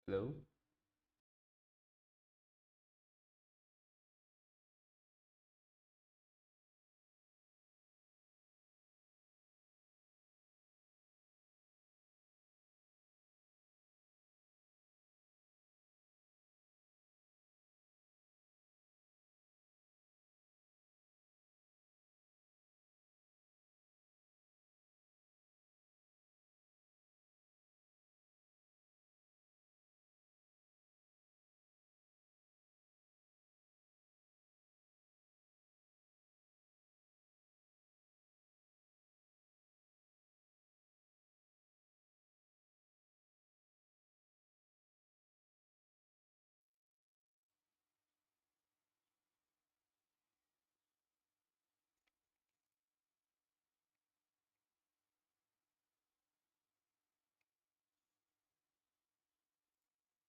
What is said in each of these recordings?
Hello?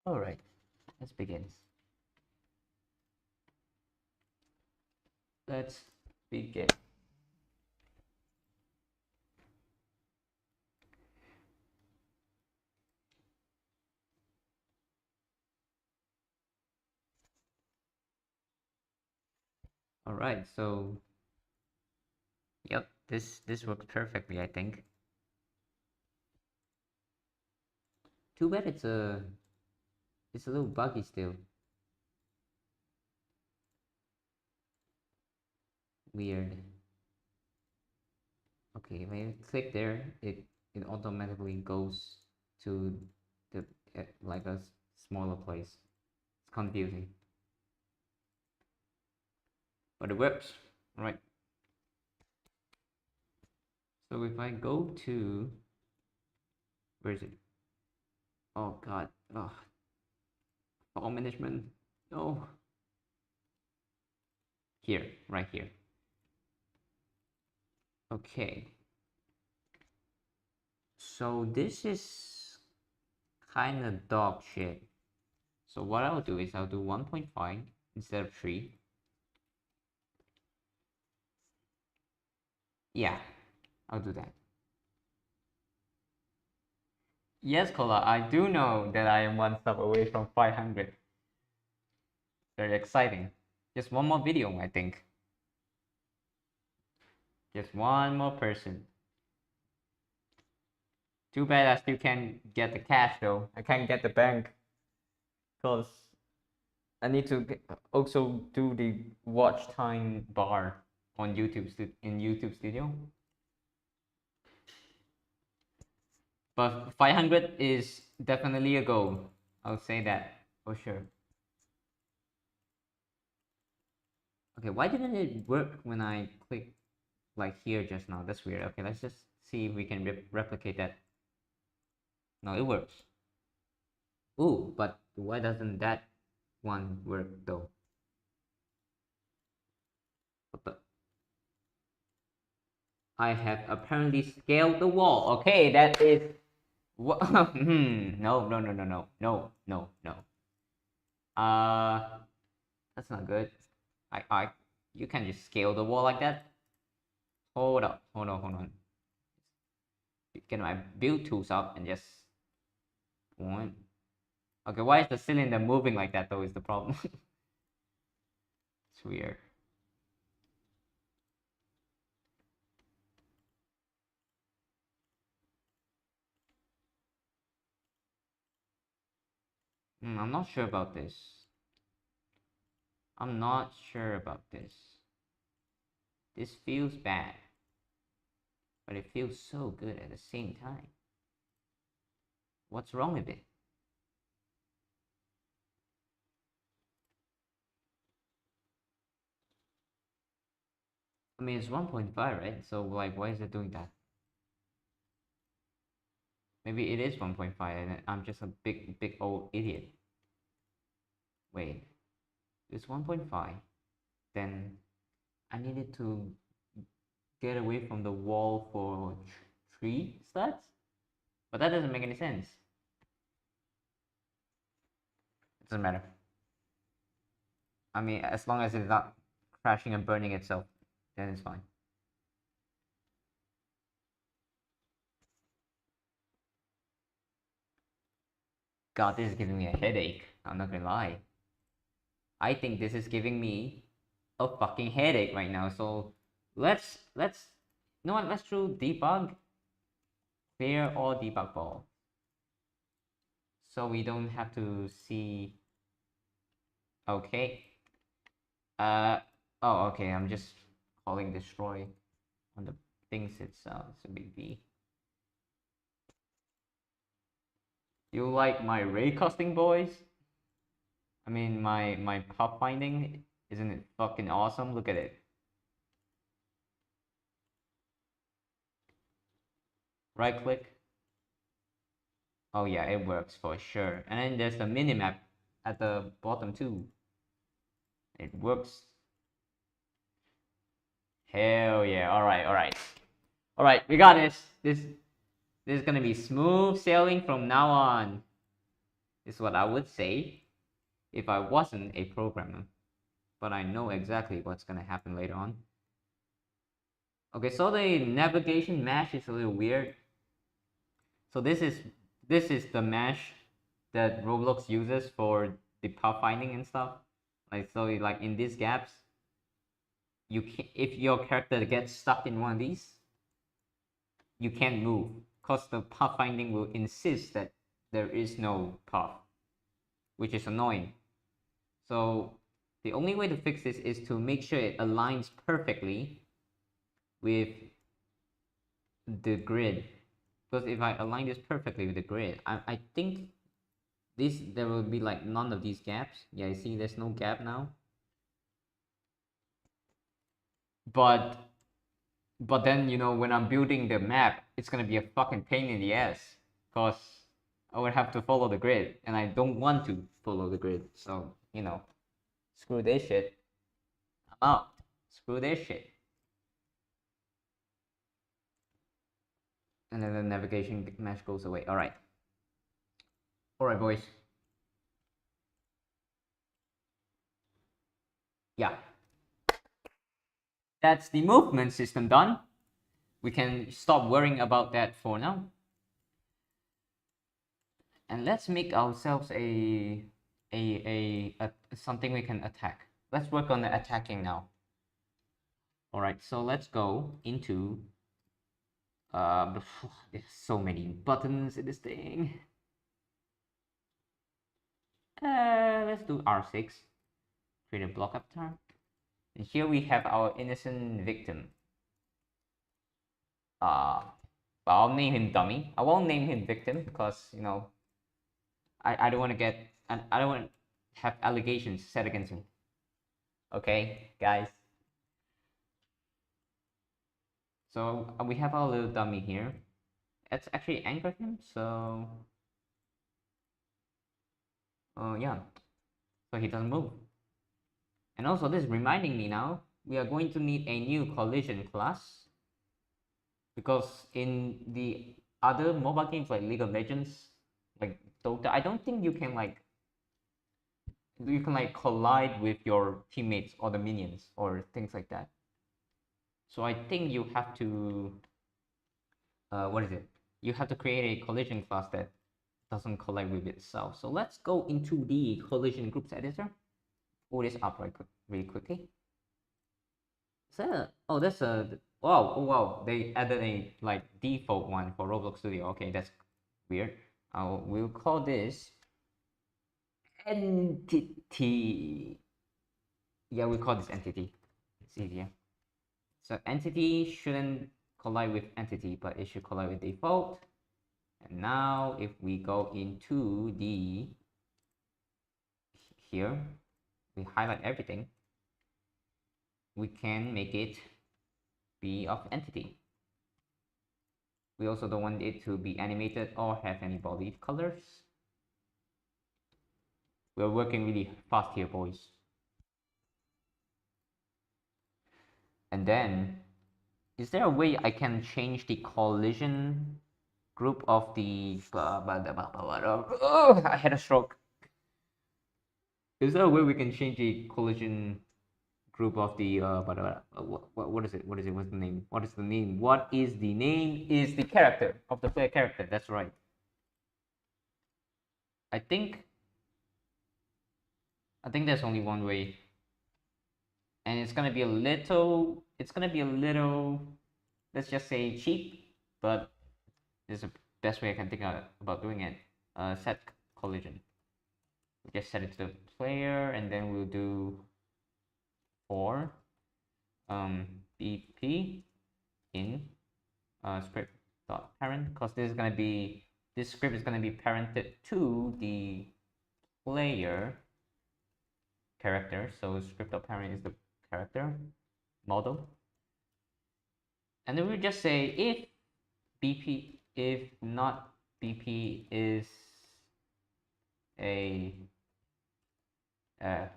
Alright, let's begin. Let's begin. Alright, so yep, this works perfectly, I think. Too bad it's a little buggy still. Weird. Okay, when you click there, it automatically goes to the like a smaller place. It's confusing, but it works. All right. So if I go to, where is it? Oh God. Oh, file management. No. Here, right here. Okay. So this is kind of dog shit. So what I'll do is I'll do 1.5 instead of 3. Yeah, I'll do that. Yes, Kola, I do know that I am one step away from 500. Very exciting. Just one more video, I think. Just one more person. Too bad I still can't get the cash though. I can't get the bank. Because I need to also do the watch time bar on YouTube in YouTube Studio. But 500 is definitely a goal. I'll say that for sure. Okay, why didn't it work when I clicked like here just now? That's weird. Okay, let's just see if we can replicate that. No, it works. Ooh, but why doesn't that one work though? What the? I have apparently scaled the wall. Okay, that is what? No, no, no, no, no, no, no, no. Uh, that's not good. You can just scale the wall like that. Hold up, hold on, hold on. Get my build tools up and just one. Okay, why is the cylinder moving like that though? Is the problem? It's weird. I'm not sure about this. I'm not sure about this. This feels bad, but it feels so good at the same time. What's wrong with it? I mean, it's 1.5, right? So, like, why is it doing that? Maybe it is 1.5 and I'm just a big old idiot. Wait, it's 1.5. Then I needed to get away from the wall for 3 slats? But that doesn't make any sense. It doesn't matter. I mean, as long as it's not crashing and burning itself, then it's fine. God, this is giving me a headache. I'm not gonna lie. I think this is giving me a fucking headache right now. So let's you know what? Let's do debug, clear all debug ball, so we don't have to see. Okay. Oh, okay. I'm just calling destroy on the things itself. It's a big B. You like my ray casting, boys? I mean, my pathfinding, isn't it fucking awesome? Look at it. Right click. Oh yeah, it works for sure. And then there's the minimap at the bottom too. It works. Hell yeah! All right, all right, all right. We got this. This is gonna be smooth sailing from now on. Is what I would say if I wasn't a programmer. But I know exactly what's gonna happen later on. Okay, so the navigation mesh is a little weird. So this is the mesh that Roblox uses for the pathfinding and stuff. Like so, like in these gaps, you can if your character gets stuck in one of these, you can't move because the pathfinding will insist that there is no path, which is annoying. So the only way to fix this is to make sure it aligns perfectly with the grid. Because if I align this perfectly with the grid, I think there will be like none of these gaps. Yeah, you see there's no gap now. But then, you know, when I'm building the map, it's gonna be a fucking pain in the ass because I would have to follow the grid and I don't want to follow the grid. So, you know, screw this shit. I'm out. Screw this shit. And then the navigation mesh goes away. All right. All right, boys. Yeah. That's the movement system done. We can stop worrying about that for now. And let's make ourselves a something we can attack. Let's work on the attacking now. All right, so let's go into there's so many buttons in this thing. Let's do R6. Create a block avatar. And here we have our innocent victim. But I'll name him dummy. I won't name him victim because, you know, I don't want to get I don't want to have allegations set against him. Okay, guys. So we have our little dummy here. Let's actually anchor him. So yeah, so he doesn't move. And also this is reminding me now, we are going to need a new collision class, because in the other mobile games like League of Legends, like Dota, I don't think you can like collide with your teammates or the minions or things like that. So I think you have to what is it? You have to create a collision class that doesn't collide with itself. So let's go into the collision groups editor. Pull this up really quickly. So, oh, that's a wow, oh wow, they added a like default one for Roblox Studio. Okay, that's weird. We'll call this entity. Yeah, we call this entity. It's easier. So entity shouldn't collide with entity, but it should collide with default. And now if we go into the here, we highlight everything, we can make it be of entity. We also don't want it to be animated or have any body colors. We're working really fast here, boys. And then, is there a way I can change the collision group of the oh, I had a stroke. Is there a way we can change the collision group of the what is it? What is it? What's the name? What is the name? What is the name? Is the character of the player character. That's right. I think there's only one way, and it's gonna be a little. Let's just say cheap, but this is the best way I can think of about doing it. Set collision. We just set it to the player, and then we'll do for BP in script dot parent, because this script is gonna be parented to the player character. So script dot parent is the character model, and then we just say if not BP is a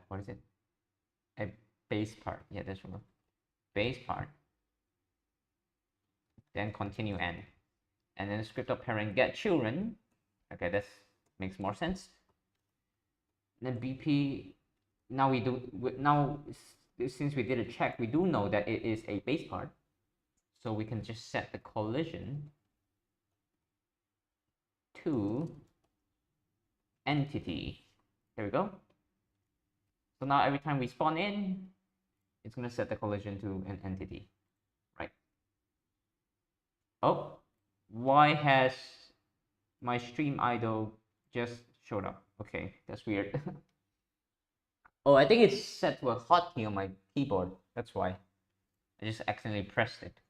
what is it, a base part. Yeah, that's right, base part, then continue end, and then script of parent get children. Okay, that makes more sense. And then BP, now since we did a check, we do know that it is a base part, so we can just set the collision to entity. There we go. So now every time we spawn in, it's going to set the collision to an entity, right? Oh, why has my stream idle just showed up? Okay, that's weird. Oh, I think it's set to a hotkey on my keyboard. That's why. I just accidentally pressed it.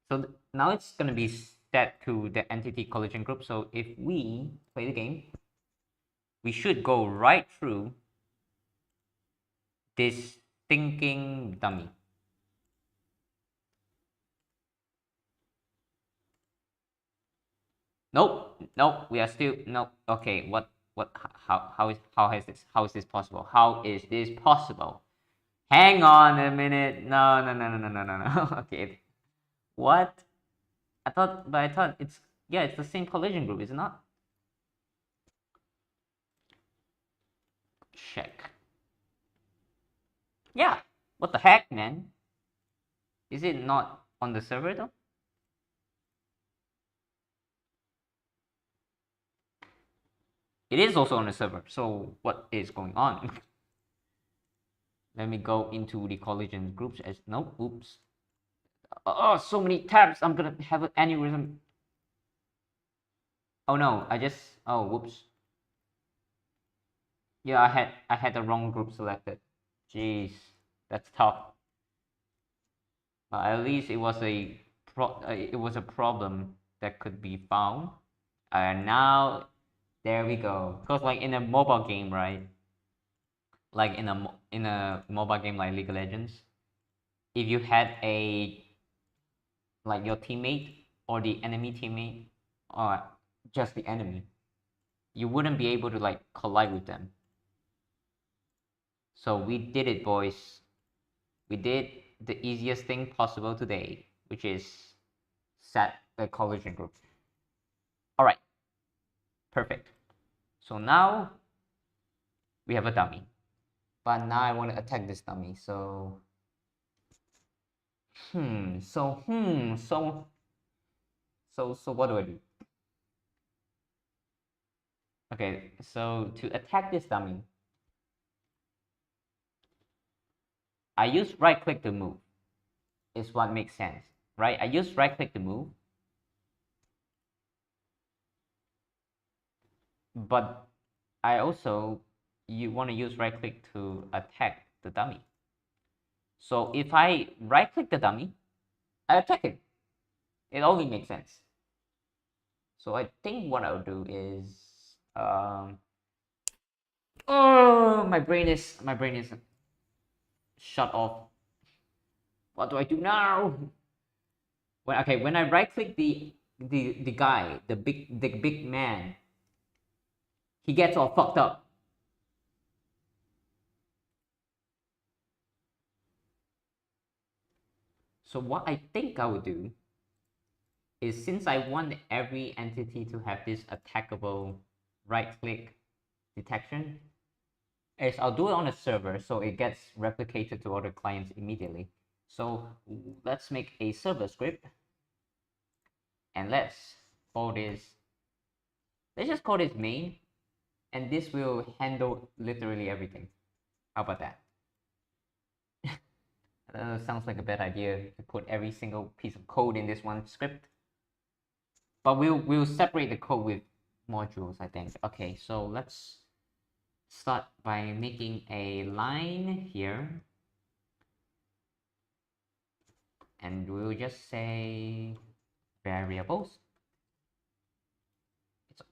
So now it's going to be set to the entity collision group. So if we play the game, we should go right through this thinking dummy. Nope, we are still no. Okay, how is this possible? How is this possible? Hang on a minute. No. Okay, what? I thought it's it's the same collision group, is it not? Check. Yeah. What the heck, man? Is it not on the server though? It is also on the server. So what is going on? Let me go into the collision groups as no. Oops. Oh, so many tabs. I'm gonna have an aneurysm. Oh no, oh whoops. Yeah, I had the wrong group selected. Jeez, that's tough. At least it was a problem that could be found. And now there we go. Because like in a mobile game, right? Like in a mobile game like League of Legends, if you had like your teammate or the enemy teammate or just the enemy, you wouldn't be able to like collide with them. So we did it, boys. We did the easiest thing possible today, which is set the collision group. All right, perfect. So now we have a dummy, but now I want to attack this dummy. So so what do I do? Okay, so to attack this dummy, I use right click to move. Is what makes sense, right? I use right click to move, but I also want to use right click to attack the dummy. So if I right click the dummy, I attack it. It only makes sense. So I think what I'll do is oh, my brain is shut off. What do I do now? When I right click the guy, the big man, he gets all fucked up. So what I think I would do is, since I want every entity to have this attackable right click detection, is I'll do it on a server so it gets replicated to other clients immediately. So let's make a server script and let's call this Let's just call this main, and this will handle literally everything. How about that? I don't know, sounds like a bad idea to put every single piece of code in this one script. But we'll separate the code with modules, I think. Okay, so let's start by making a line here. And we'll just say variables.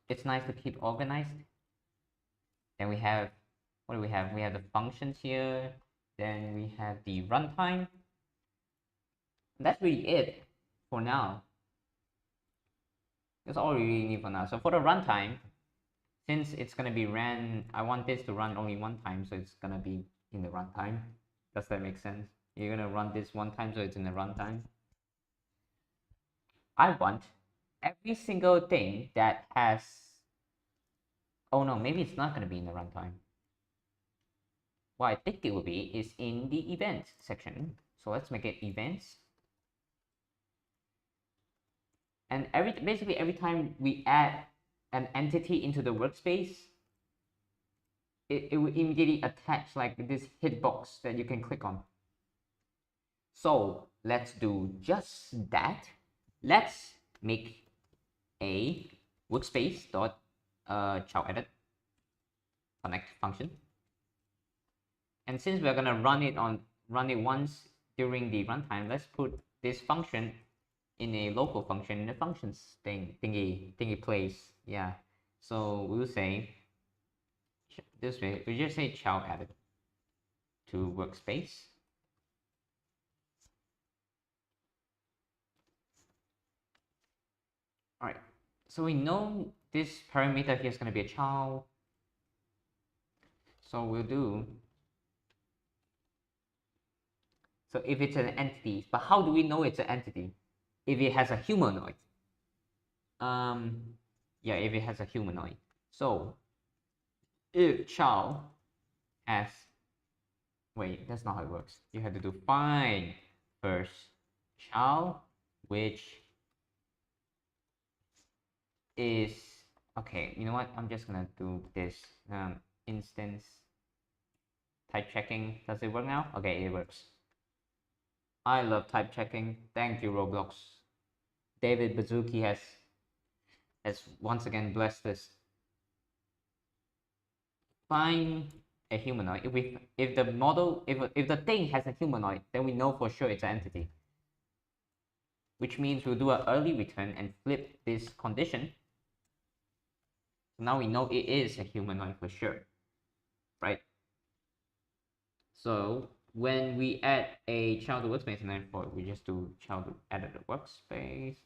It's nice to keep organized. Then we have, what do we have? We have the functions here. Then we have the runtime. That's really it for now. That's all we really need for now. So for the runtime, since it's gonna be ran, I want this to run only one time, so it's gonna be in the runtime. Does that make sense? You're gonna run this one time, so it's in the runtime. I want every single thing that has, oh no, maybe it's not gonna be in the runtime. What I think it will be is in the events section. So let's make it events. And basically every time we add an entity into the workspace, it will immediately attach like this hitbox that you can click on. So let's do just that. Let's make a workspace dot child edit connect function. And since we're gonna run it once during the runtime, let's put this function in a local function in the functions thingy place. Yeah. So we'll say this way, we just say child added to workspace. All right. So we know this parameter here is going to be a child. So we'll do. So if it's an entity, but how do we know it's an entity? If it has a humanoid. Yeah, if it has a humanoid. So if child has, wait, that's not how it works. You have to do find first child, which is, okay, you know what? I'm just gonna do this instance type checking. Does it work now? Okay, it works. I love type checking. Thank you, Roblox. David Bazuki has once again blessed us. Find a humanoid. If the model, if the thing has a humanoid, then we know for sure it's an entity. Which means we'll do an early return and flip this condition. So now we know it is a humanoid for sure, right? So when we add a child to workspace, and then we just do child to edit the workspace.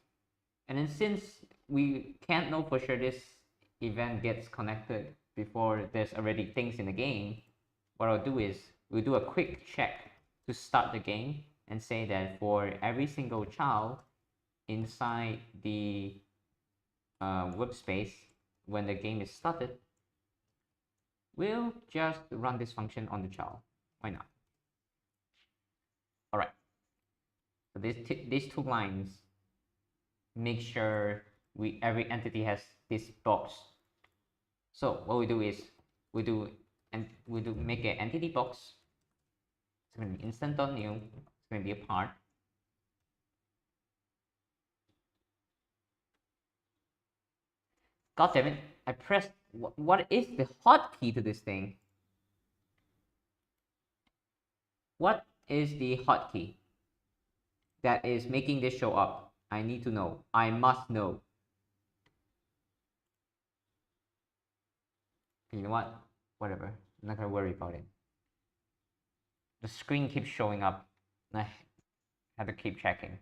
And then since we can't know for sure this event gets connected before there's already things in the game, what I'll do is we'll do a quick check to start the game and say that for every single child inside the workspace, when the game is started, we'll just run this function on the child. Why not? All right. So these two lines make sure every entity has this box. So what we do is we do make an entity box. It's going to be instant.new. It's going to be a part. God damn it! I pressed. What is the hotkey to this thing? What is the hotkey that is making this show up? I need to know. I must know. You know what? Whatever. I'm not gonna worry about it. The screen keeps showing up. I have to keep checking.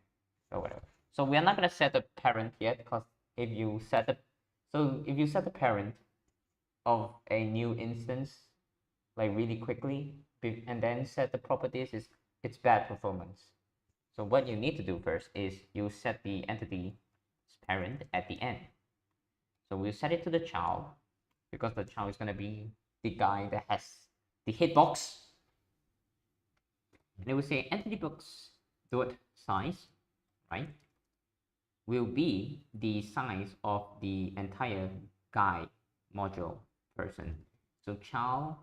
So whatever. So we are not gonna set a parent yet, because if you set the parent of a new instance like really quickly and then set the properties, it's bad performance. So what you need to do first is you set the entity's parent at the end. So we'll set it to the child, because the child is going to be the guy that has the hitbox. And it will say entity box dot size, right, will be the size of the entire guy module person. So child.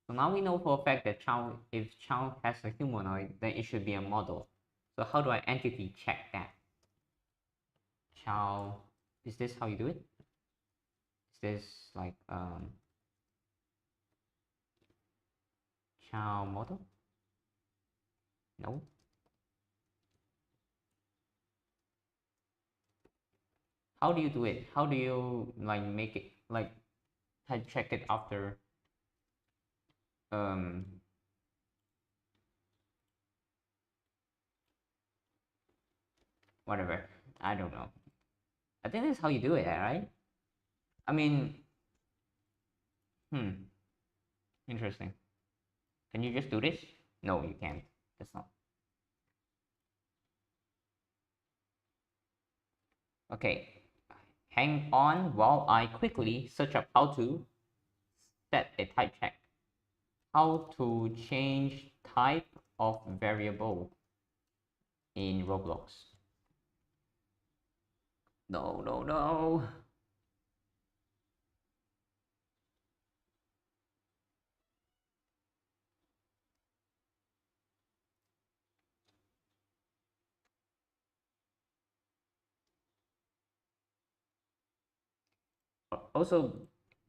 So now we know for a fact that child, if child has a humanoid, then it should be a model. So how do I entity check that? Child, is this how you do it? Is this like child model? No. How do you do it? How do you like make it like check it after whatever? I don't know. I think that's how you do it, right? I mean, interesting. Can you just do this? No, you can't. That's not. Okay. Hang on while I quickly search up how to set a type check. How to change type of variable in Roblox. No, no, no. Also,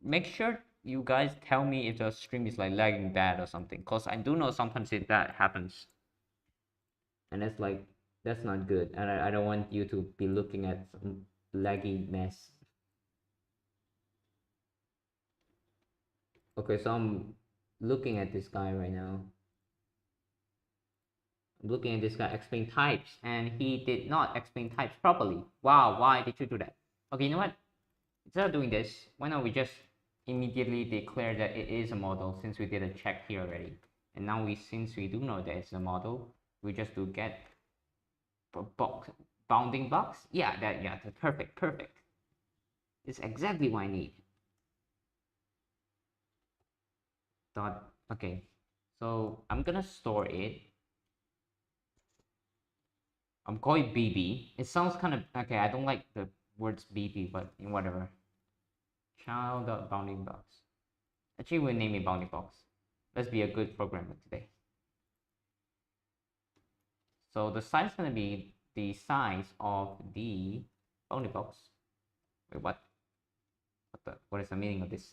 make sure you guys tell me if the stream is like lagging bad or something, because I do know sometimes that happens, and that's like that's not good, and I don't want you to be looking at some laggy mess. Okay, so I'm looking at this guy right now. I'm looking at this guy explain types, and he did not explain types properly. Wow, why did you do that? Okay, you know what? Instead of doing this, why don't we just immediately declare that it is a model, since we did a check here already. And now since we do know that it's a model, we just do get box bounding box. Yeah, that's perfect. It's exactly what I need. Okay. So I'm gonna store it. I'm calling BB. It sounds kind of okay. I don't like the words BB, but whatever. Child.bounding box. Actually, we'll name it bounding box. Let's be a good programmer today. So the size is going to be the size of the bounding box. Wait, what? What is the meaning of this?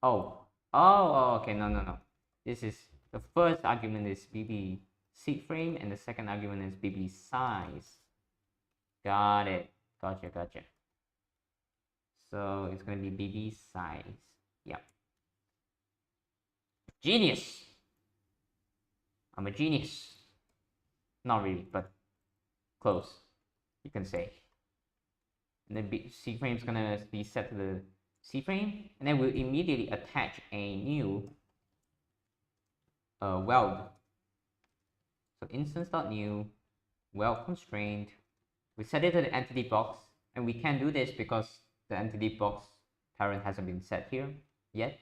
Oh, okay, no. This is, the first argument is BB seed frame, and the second argument is BB size. Got it. Gotcha. So it's going to be BB size. Yep. Genius. I'm a genius. Not really, but close, you can say. And the C frame is gonna be set to the C frame, and then we'll immediately attach a new weld. So instance.new weld constraint. We set it to the entity box, and we can't do this because the entity box parent hasn't been set here yet.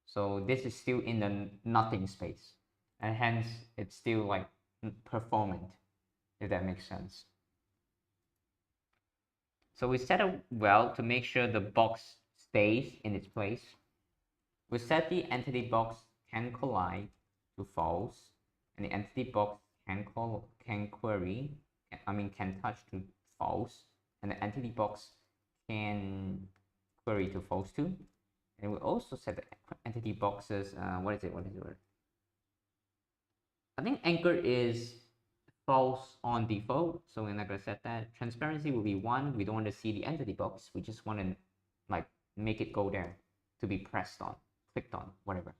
So this is still in the nothing space, and hence it's still like performant, if that makes sense. So we set up well to make sure the box stays in its place. We set the entity box can collide to false, and the entity box can touch to false, and the entity box can query to false too. And we also set the entity boxes. What is it? I think anchor is false on default, so we're not going to set that. Transparency will be 1. We don't want to see the entity box. We just want to like make it go there to be pressed on, clicked on, whatever.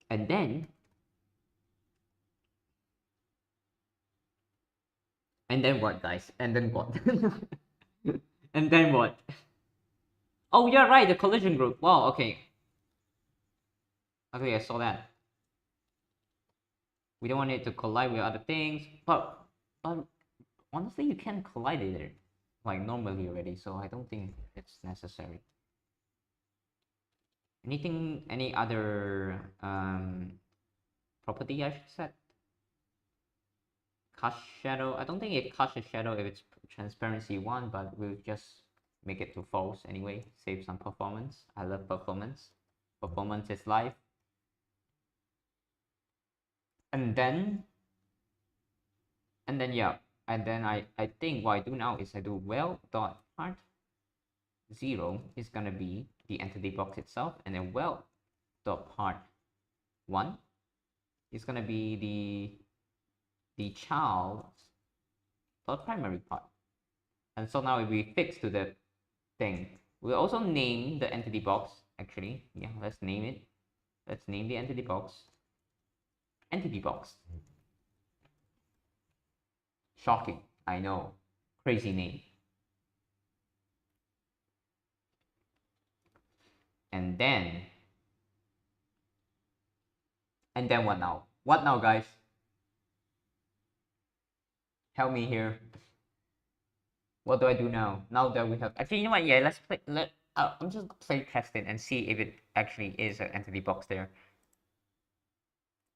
And then what, guys? And then what? And then what? Oh, you're right, the collision group. Wow, okay. Okay, I saw that. We don't want it to collide with other things, but honestly, you can collide it there, like normally already, so I don't think it's necessary. Any other property I should set? Cast shadow. I don't think it casts a shadow if it's transparency 1, but we'll just make it to false anyway, save some performance. I love performance. Performance is life. And then yeah, and then I think what I do now is I do well dot part 0 is gonna be the entity box itself, and then well dot part 1 is gonna be the child dot primary part. And so now if we fix to the thing, we'll also name the entity box. Actually, yeah, let's name it. Let's name the entity box entity box. Shocking, I know, crazy name. And then what now? What now, guys? Help me here. What do I do now? Now that we have, actually, you know what? Yeah, let's play. I'm just play testing and see if it actually is an entity box there.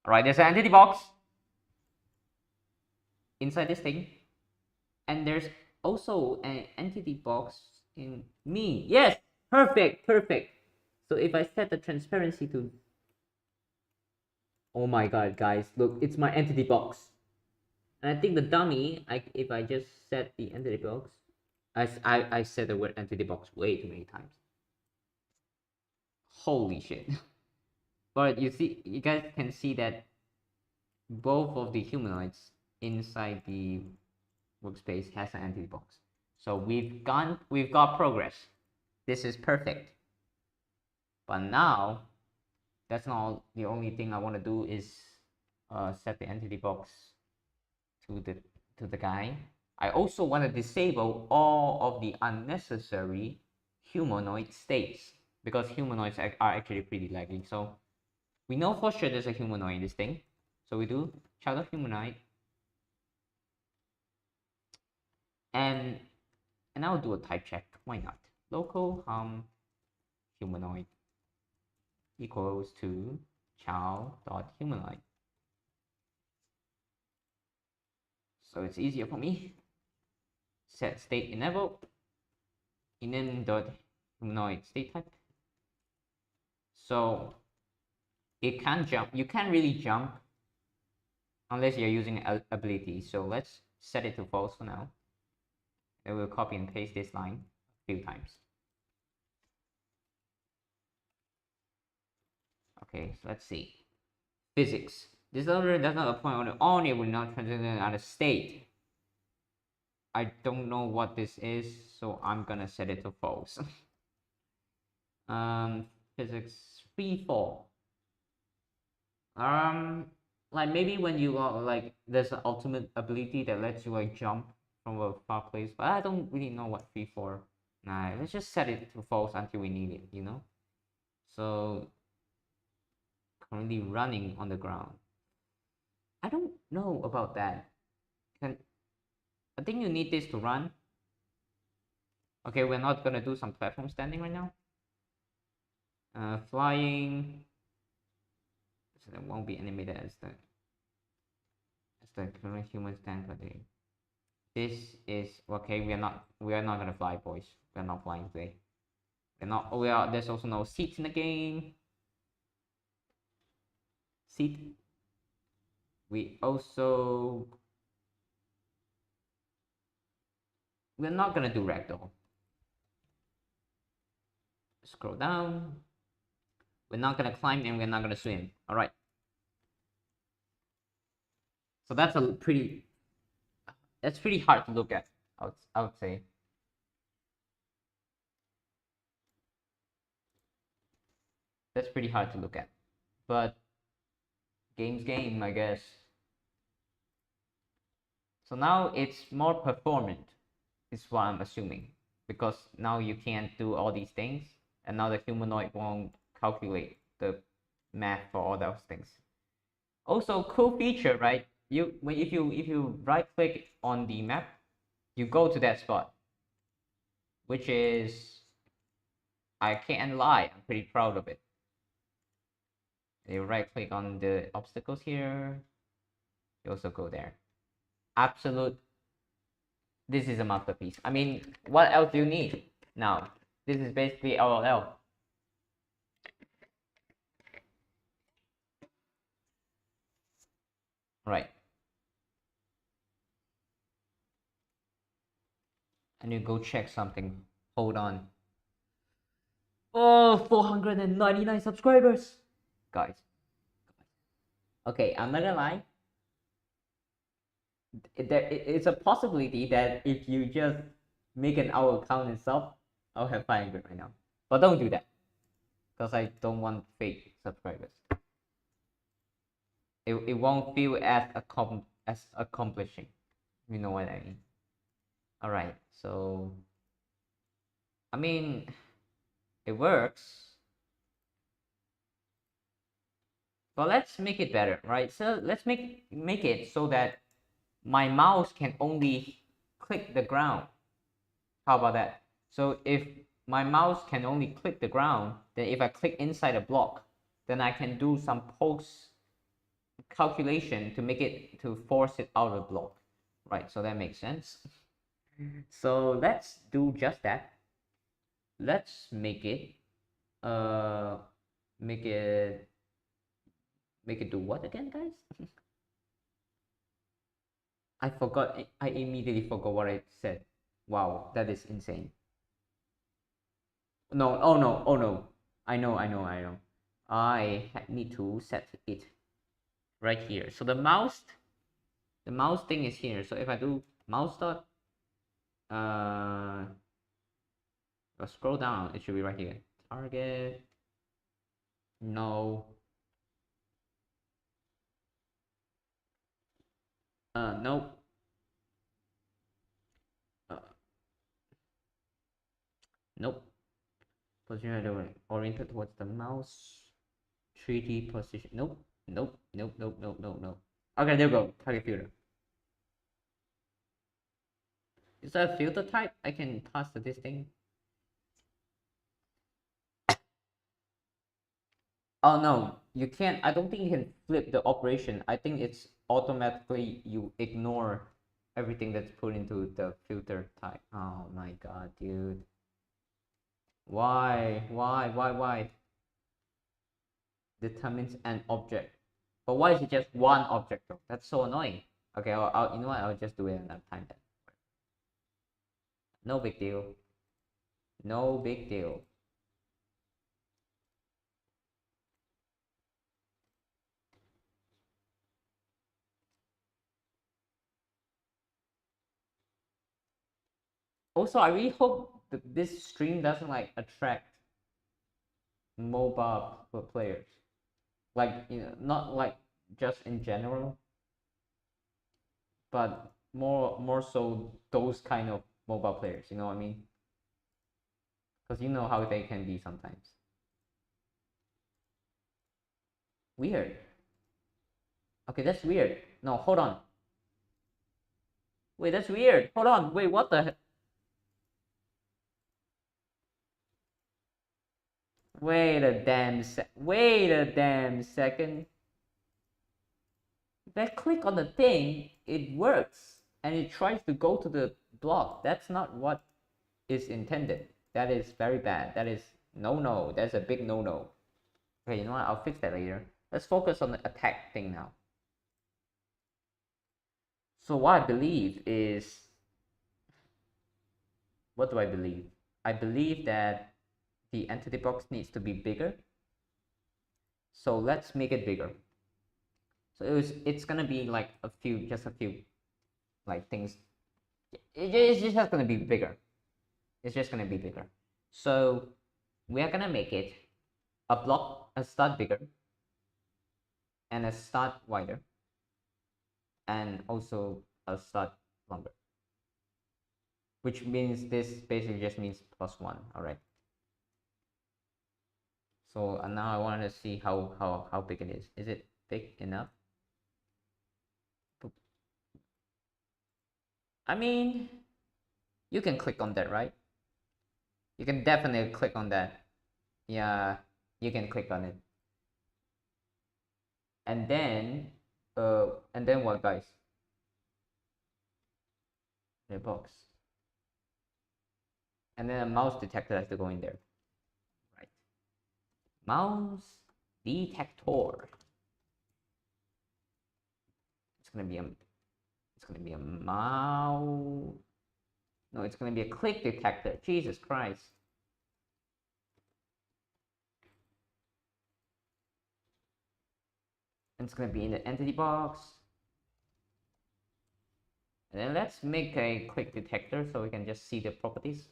All right, there's an entity box inside this thing, and there's also an entity box in me. Yes, perfect, perfect. So if I set the transparency to, oh my god, guys, look, it's my entity box. And I think the dummy, if I just set the entity box, I said the word entity box way too many times. Holy shit. But you see, you guys can see that both of the humanoids inside the workspace has an entity box. So we've got progress. This is perfect. But now, that's not the only thing I want to do is set the entity box to the guy. I also want to disable all of the unnecessary humanoid states, because humanoids are actually pretty laggy. So we know for sure there's a humanoid in this thing. So we do child of humanoid, and I'll do a type check. Why not? Local humanoid equals to child dot humanoid. So it's easier for me. Set state enable dot humanoid state type. So it can't jump. You can't really jump unless you're using ability. So let's set it to false for now. And we'll copy and paste this line a few times. Okay, so let's see. Physics. This already does not apply on the only will not transition out of state. I don't know what this is, so I'm gonna set it to false. Physics free fall. Like maybe when you are like there's an ultimate ability that lets you like jump from a far place, but I don't really know what free fall. Nah, let's just set it to false until we need it, you know. So currently running on the ground. I don't know about that. I think you need this to run. Okay, we're not gonna do some platform standing right now. Flying. So that won't be animated as the current human stand for the. This is okay. We are not gonna fly, boys. We're not flying today. We're not. We are. There's also no seats in the game. Seat. We also. We're not gonna do ragdoll. Scroll down. We're not gonna climb and we're not gonna swim. All right. So that's pretty hard to look at. I would say. That's pretty hard to look at, but game's game, I guess. So now it's more performant, is what I'm assuming, because now you can't do all these things, and now the humanoid won't calculate the math for all those things. Also, cool feature, right? If you right click on the map, you go to that spot, which is, I can't lie, I'm pretty proud of it. You right click on the obstacles here, you also go there. Absolute, this is a masterpiece. I mean, what else do you need? Now, this is basically LLL. Right. And you go check something. Hold on. Oh, 499 subscribers. Guys. Okay, I'm not gonna lie. It's a possibility that if you just make an our account and sub, I'll have 500 right now. But don't do that. Because I don't want fake subscribers. It won't feel as accomplishing. You know what I mean? Alright, so I mean it works. But let's make it better, right? So let's make it so that my mouse can only click the ground. How about that? So if my mouse can only click the ground, then if I click inside a block, then I can do some post calculation to make it, to force it out of the block, right? So that makes sense. So let's do just that. Let's make it make it do what again, guys? I forgot. I immediately forgot what I said. Wow, that is insane. No, oh no, oh no. I know. I need to set it right here. So the mouse thing is here. So if I do mouse dot, I'll scroll down, it should be right here. Target. No. Nope. Nope. Position oriented towards the mouse. 3D position. Nope. Nope. Nope. Nope. Nope. Nope. Nope. Okay, there we go. Target filter. Is that a filter type? I can pass to this thing. Oh no, you can't. I don't think you can flip the operation. I think it's automatically you ignore everything that's put into the filter type. Oh my god, dude. Why? Why? Determines an object. But why is it just one object though? That's so annoying. Okay, you know what? I'll just do it another time then. No big deal. No big deal. Also, I really hope that this stream doesn't like attract MOBA players. Like, you know, not like just in general, but more so those kind of MOBA players, you know what I mean? Because you know how they can be sometimes. Weird. Okay, that's weird. No, hold on. Wait, that's weird. Hold on. Wait, what the heck? Wait a damn second. If I click on the thing, it works. And it tries to go to the block. That's not what is intended. That is very bad. That is no. That's a big no. Okay, you know what? I'll fix that later. Let's focus on the attack thing now. So what I believe is... What do I believe? I believe that the entity box needs to be bigger. So let's make it bigger. So it's gonna be like just a few like things. It's just gonna be bigger. It's just gonna be bigger. So we are gonna make it a start bigger and a start wider and also a start longer. Which means this basically just means +1, all right? So now I wanted to see how big it is. Is it big enough? I mean, you can click on that, right? You can definitely click on that. Yeah, you can click on it. And then what, guys? The box. And then a mouse detector has to go in there. Right. Mouse detector. It's gonna be a mouse. No, it's gonna be a click detector. Jesus Christ. And it's gonna be in the entity box. And then let's make a click detector so we can just see the properties.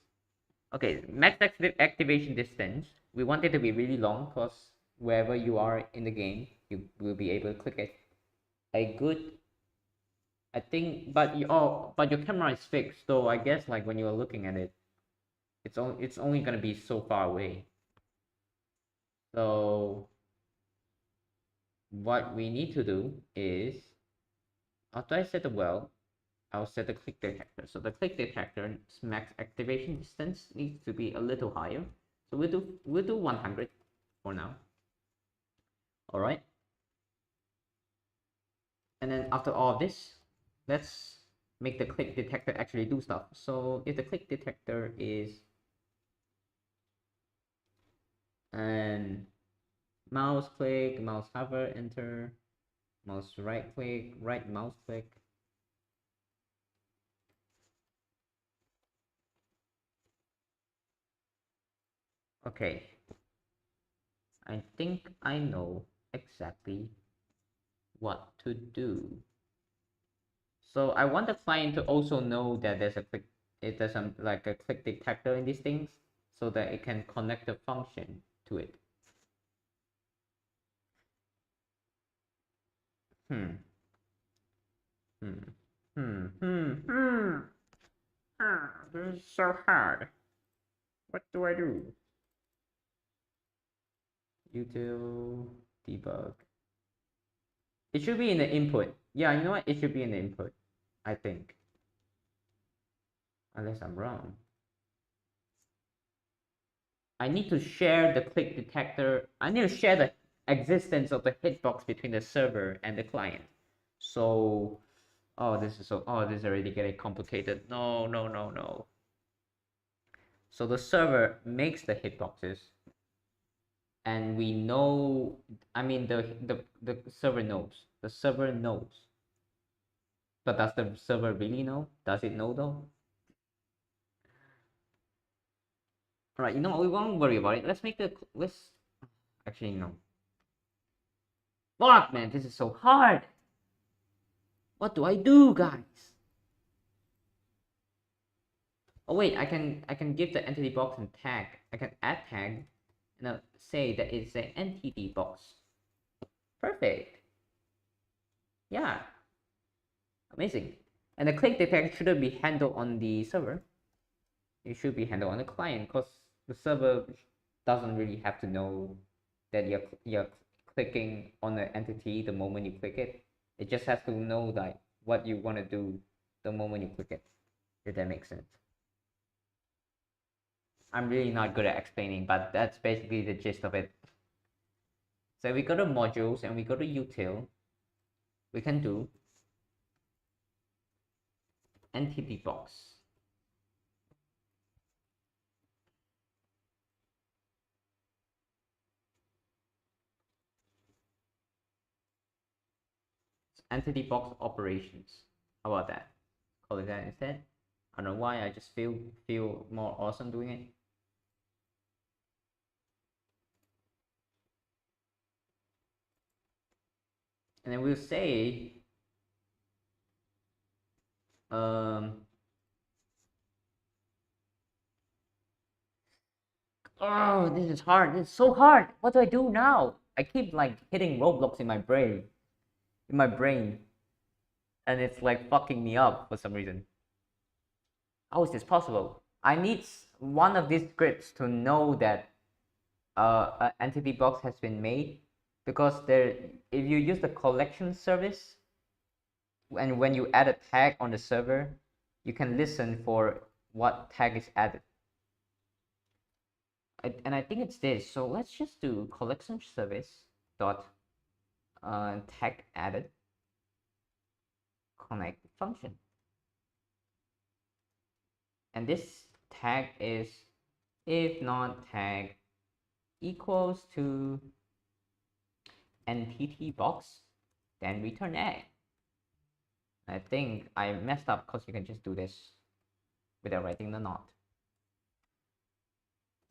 Okay, max activation distance. We want it to be really long because wherever you are in the game, you will be able to click it. A good, I think, but your camera is fixed, so I guess like when you're looking at it, it's only gonna be so far away. So what we need to do is, after I set the well, I'll set the click detector. So the click detector's max activation distance needs to be a little higher. So we'll do 100 for now. All right. And then after all of this, let's make the click detector actually do stuff. So if the click detector is and mouse click, mouse hover, enter, mouse right click, right mouse click. Okay, I think I know exactly what to do. So I want the client to also know that there's a click, it does like a click detector in these things, so that it can connect the function to it. Hmm. This is so hard. What do I do? Util debug. It should be in the input. Yeah, you know what? It should be in the input, I think. Unless I'm wrong. I need to share the click detector. I need to share the existence of the hitbox between the server and the client. So, this is already getting complicated. No. So the server makes the hitboxes, and we know, I mean, the server knows. The server knows. But does the server really know? Does it know though? All right, you know what? We won't worry about it. Let's actually no. Fuck, man, this is so hard. What do I do, guys? Oh wait, I can give the entity box and tag. I can add tag and say that it's an entity box. Perfect. Yeah, amazing. And the click detector shouldn't be handled on the server. It should be handled on the client because the server doesn't really have to know that you're clicking on the entity the moment you click it. It just has to know that what you want to do the moment you click it, if that makes sense. I'm really not good at explaining, but that's basically the gist of it. So we go to modules and we go to util. We can do entity box. Entity box operations. How about that? Call it that instead. I don't know why, I just feel more awesome doing it. And then we'll say oh, this is hard. This is so hard. What do I do now? I keep like hitting Roblox in my brain. And it's like fucking me up for some reason. How is this possible? I need one of these scripts to know that an entity box has been made, because if you use the collection service, and when you add a tag on the server, you can listen for what tag is added. And I think it's this. So let's just do collection service dot tag added connect function. And this tag is if not tag equals to entity box, then return egg. I think I messed up because you can just do this without writing the not.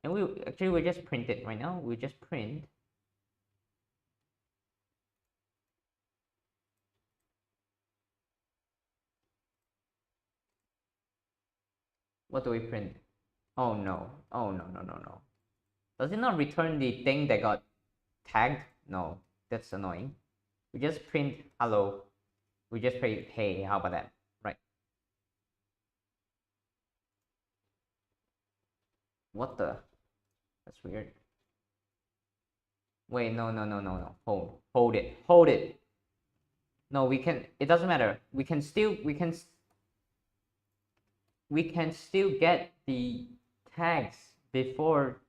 And we just print it right now. We just print what do we print? Oh no. Oh no no no no. Does it not return the thing that got tagged? No, that's annoying. We just print hello. We just print hey, how about that? Right. What the? That's weird. Wait, no no no no no. Hold it. Hold it. No, we can, it doesn't matter. We can still get the tags before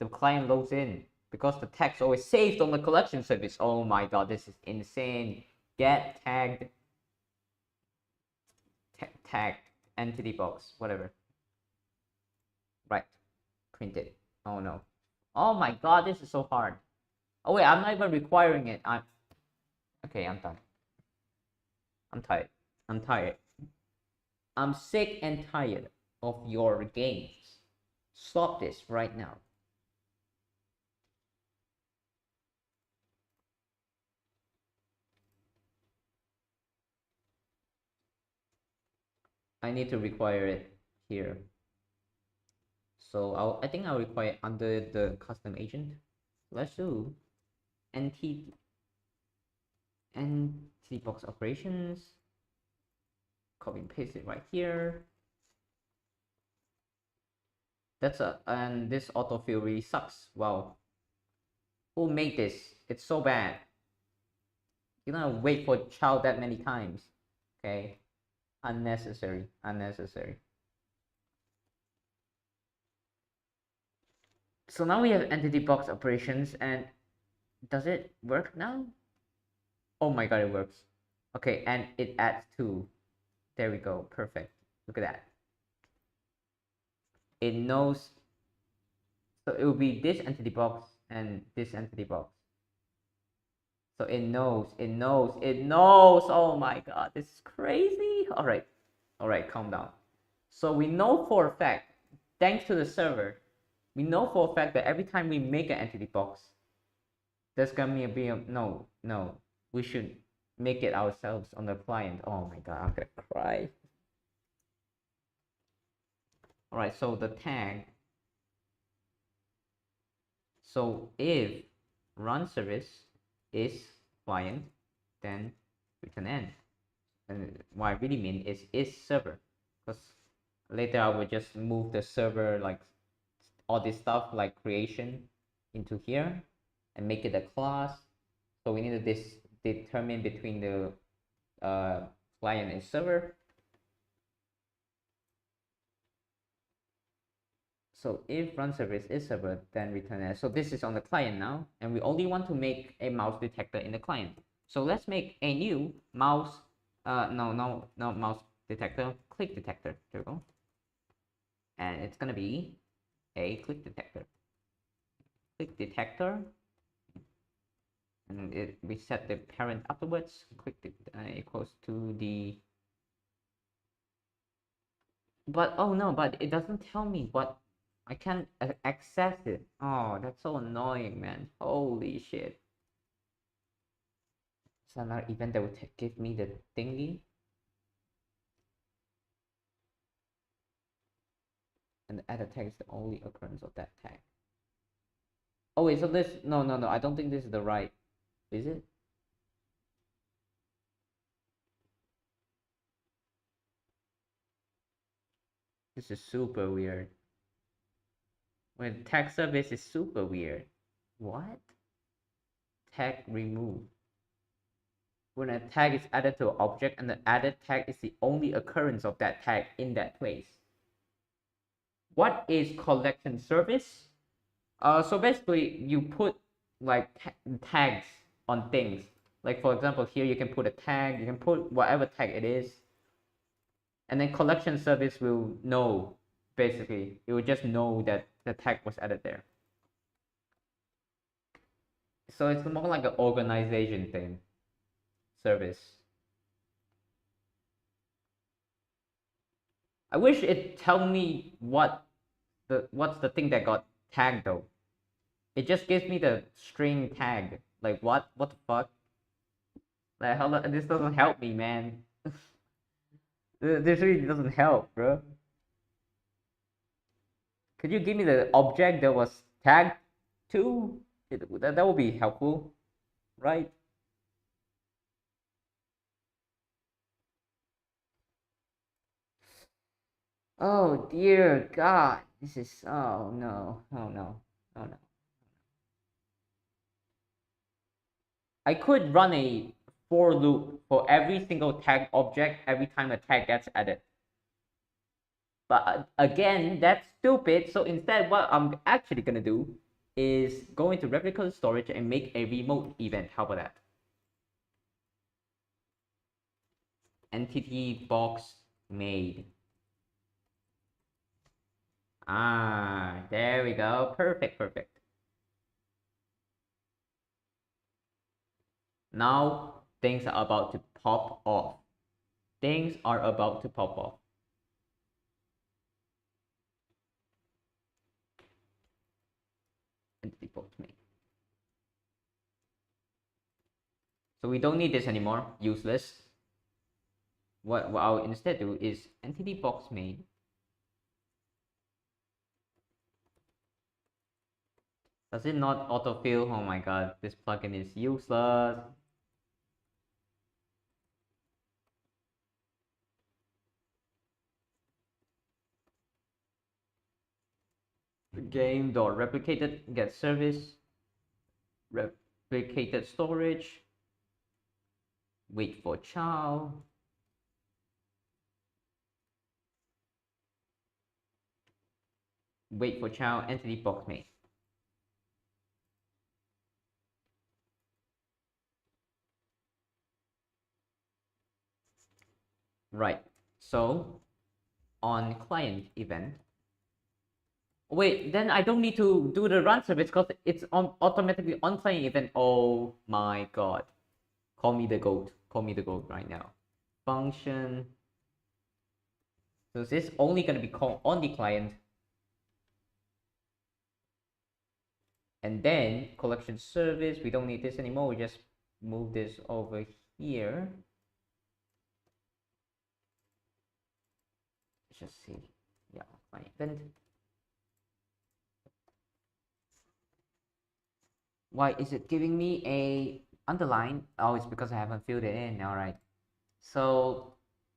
the client loads in, because the tag's always saved on the collection service. Oh my god, this is insane. Get tagged tag entity box, whatever. Right, print it. Oh no. Oh my god, this is so hard. Oh wait, I'm not even requiring it. Okay, I'm done. I'm tired. I'm tired. I'm sick and tired of your games. Stop this right now. I need to require it here. So I think I'll require it under the custom agent. Let's do entity box operations. Copy and paste it right here. And this autofill really sucks. Wow. Who made this? It's so bad. You're gonna wait for child that many times. Okay. Unnecessary. So now we have entity box operations, and does it work now? Oh my god, it works. Okay, and it adds 2. There we go. Perfect. Look at that. It knows. So it will be this entity box and this entity box. So it knows. Oh my god, this is crazy. All right, calm down. So we know for a fact, thanks to the server, we know for a fact that every time we make an entity box, there's gonna be a no. We should make it ourselves on the client. Oh my god, I'm gonna cry. All right, so the tag. So if run service is client, then return end. And what I really mean is server, because later I will just move the server, like all this stuff like creation, into here and make it a class. So we need to determine between the client and server. So if run service is server, then return as. So this is on the client now, and we only want to make a mouse detector in the client. So let's make a new mouse, no mouse detector, click detector. There we go. And it's gonna be a click detector. Click detector, and we set the parent afterwards. Click equals to the. But oh no, but it doesn't tell me what. I can't access it. Oh, that's so annoying, man. Holy shit. Is that another event that would give me the thingy? And the added tag is the only occurrence of that tag. Oh wait, so this, no, I don't think this is the right, is it? This is super weird. When tag service is super weird. What? Tag remove. When a tag is added to an object and the added tag is the only occurrence of that tag in that place. What is collection service? So basically you put like tags on things. Like for example, here you can put a tag, you can put whatever tag it is, and then collection service will know Basically, it would just know that the tag was added there. So it's more like an organization thing, service. I wish it tell me what's the thing that got tagged though. It just gives me the string tag. Like what the fuck? Like how this doesn't help me, man. This really doesn't help, bro. Could you give me the object that was tagged to? That would be helpful, right? Oh dear God, this is, oh no, oh no, oh no. I could run a for loop for every single tag object every time a tag gets added. But again, that's stupid. So instead, what I'm actually gonna do is go into replica storage and make a remote event. How about that? Entity box made. Ah, there we go. Perfect, perfect. Now things are about to pop off. Things are about to pop off. Entity box made. So we don't need this anymore. Useless. What I'll instead do is entity box made. Does it not autofill? Oh my god, this plugin is useless. Game.replicated get service, replicated storage, wait for child, entity box made. Right, so on client event, wait, then I don't need to do the run service because it's on automatically on client event. Oh my god, call me the goat, right now. Function, so this is only going to be called on the client, and then collection service, we don't need this anymore. We just move this over here. Let's just see. Yeah, client event. Why is it giving me a underline? Oh, it's because I haven't filled it in. All right. So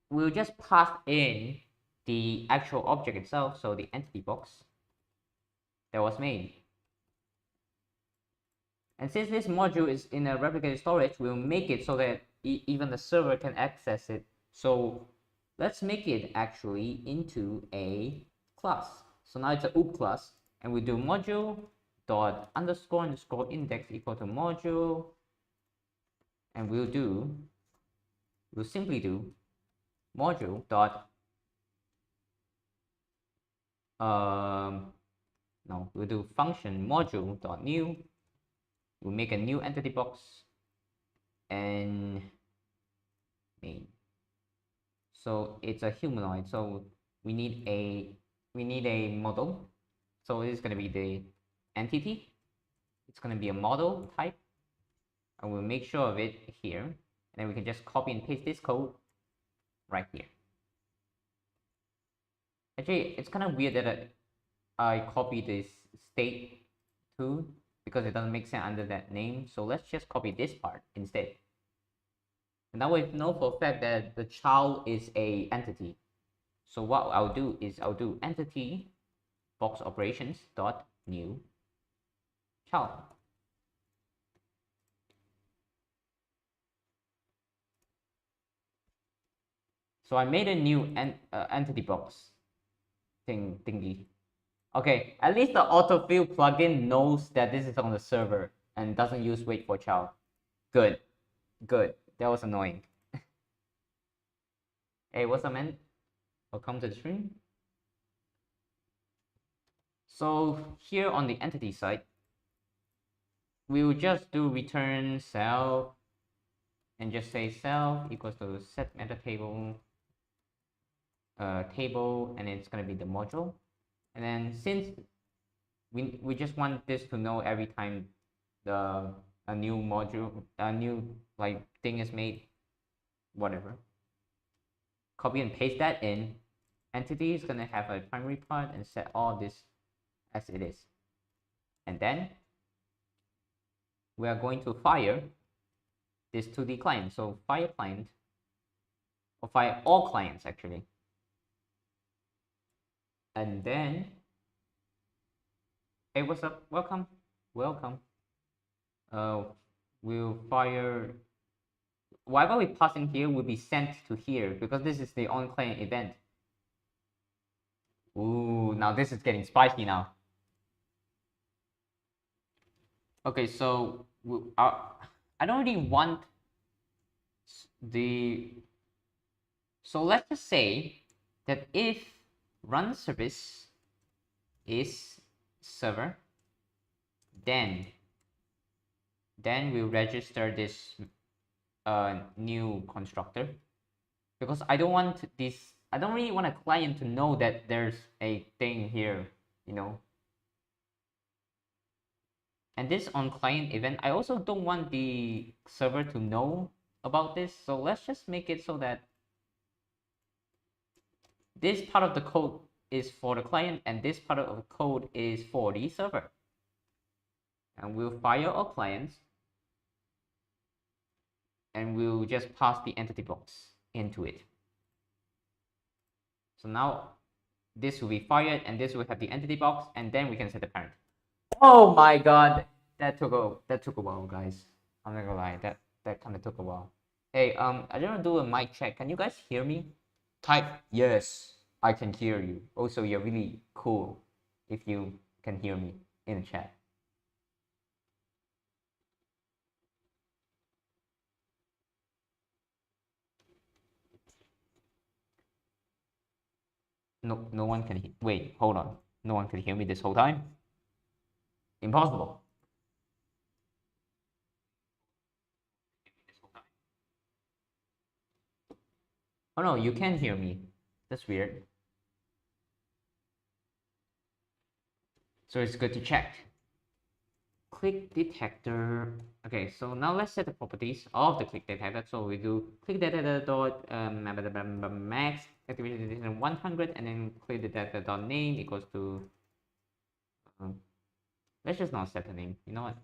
we'll just pass in the actual object itself. So the entity box that was made. And since this module is in a replicated storage, we'll make it so that even the server can access it. So let's make it actually into a class. So now it's a OOP class, and we do module dot underscore index equal to module, and we'll simply do module dot no, we'll do function module dot new. We'll make a new entity box and main. So it's a humanoid, so we need a model. So it's going to be the entity, it's going to be a model type, and we'll make sure of it here, and then we can just copy and paste this code right here. Actually, it's kind of weird that I copy this state too, because it doesn't make sense under that name. So let's just copy this part instead. And now we know for a fact that the child is a entity. So what I'll do is I'll do entity box operations dot new child. So I made a new entity box thingy. Okay, at least the autofill plugin knows that this is on the server and doesn't use wait for child. Good, good. That was annoying. Hey, what's up, man? Welcome to the stream. So here on the entity side, we will just do return self and just say self equals to set meta table table, and it's going to be the module. And then since we just want this to know every time a new module, a new like thing is made, whatever, copy and paste that in. Entity is going to have a primary part and set all this as it is. And then we are going to fire this to the client. So fire client, or fire all clients actually. And then, hey, what's up? Welcome. We'll fire whatever we pass in here will be sent to here because this is the on client event. Ooh, now this is getting spicy now. Okay, so I don't really want the. So let's just say that if run service is server, then we'll register this new constructor, because I don't want this. I don't really want a client to know that there's a thing here, you know. And this on client event, I also don't want the server to know about this. So let's just make it so that this part of the code is for the client and this part of the code is for the server. And we'll fire our clients and we'll just pass the entity box into it. So now this will be fired and this will have the entity box, and then we can set the parent. Oh my god, that took a while, guys. I'm not gonna lie, that kind of took a while. Hey, I didn't do a mic check. Can you guys hear me? Type yes, I can hear you. Also, you're really cool if you can hear me in the chat. No one can hear. Wait, hold on. No one can hear me this whole time? Impossible. Oh no, you can hear me. That's weird. So it's good to check. Click detector. Okay, so now let's set the properties of the click detector. So we do click detector dot max activation 100, and then click detector dot name equals to. Let's just not set the name. You know what?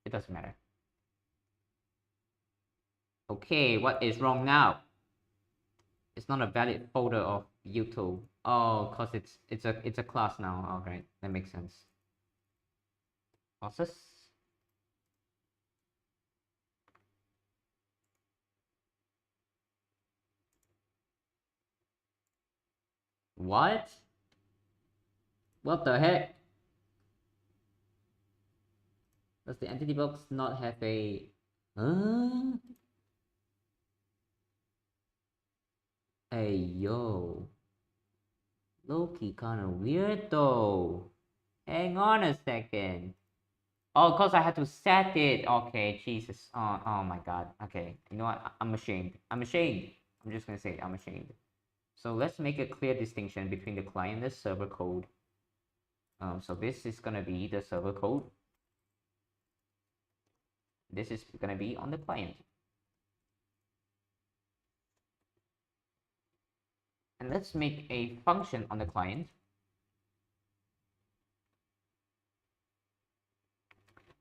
It doesn't matter. Okay, what is wrong now? It's not a valid folder of YouTube. Oh, cause it's a class now. All right, that makes sense. Process. What? What the heck? Does the entity box not have a? Hey yo. Loki kinda weird though. Hang on a second. Oh, cause I had to set it. Okay, Jesus. Oh my god. Okay, you know what? I'm ashamed. I'm just gonna say I'm ashamed. So let's make a clear distinction between the client and the server code. So this is gonna be the server code. This is gonna be on the client. And let's make a function on the client.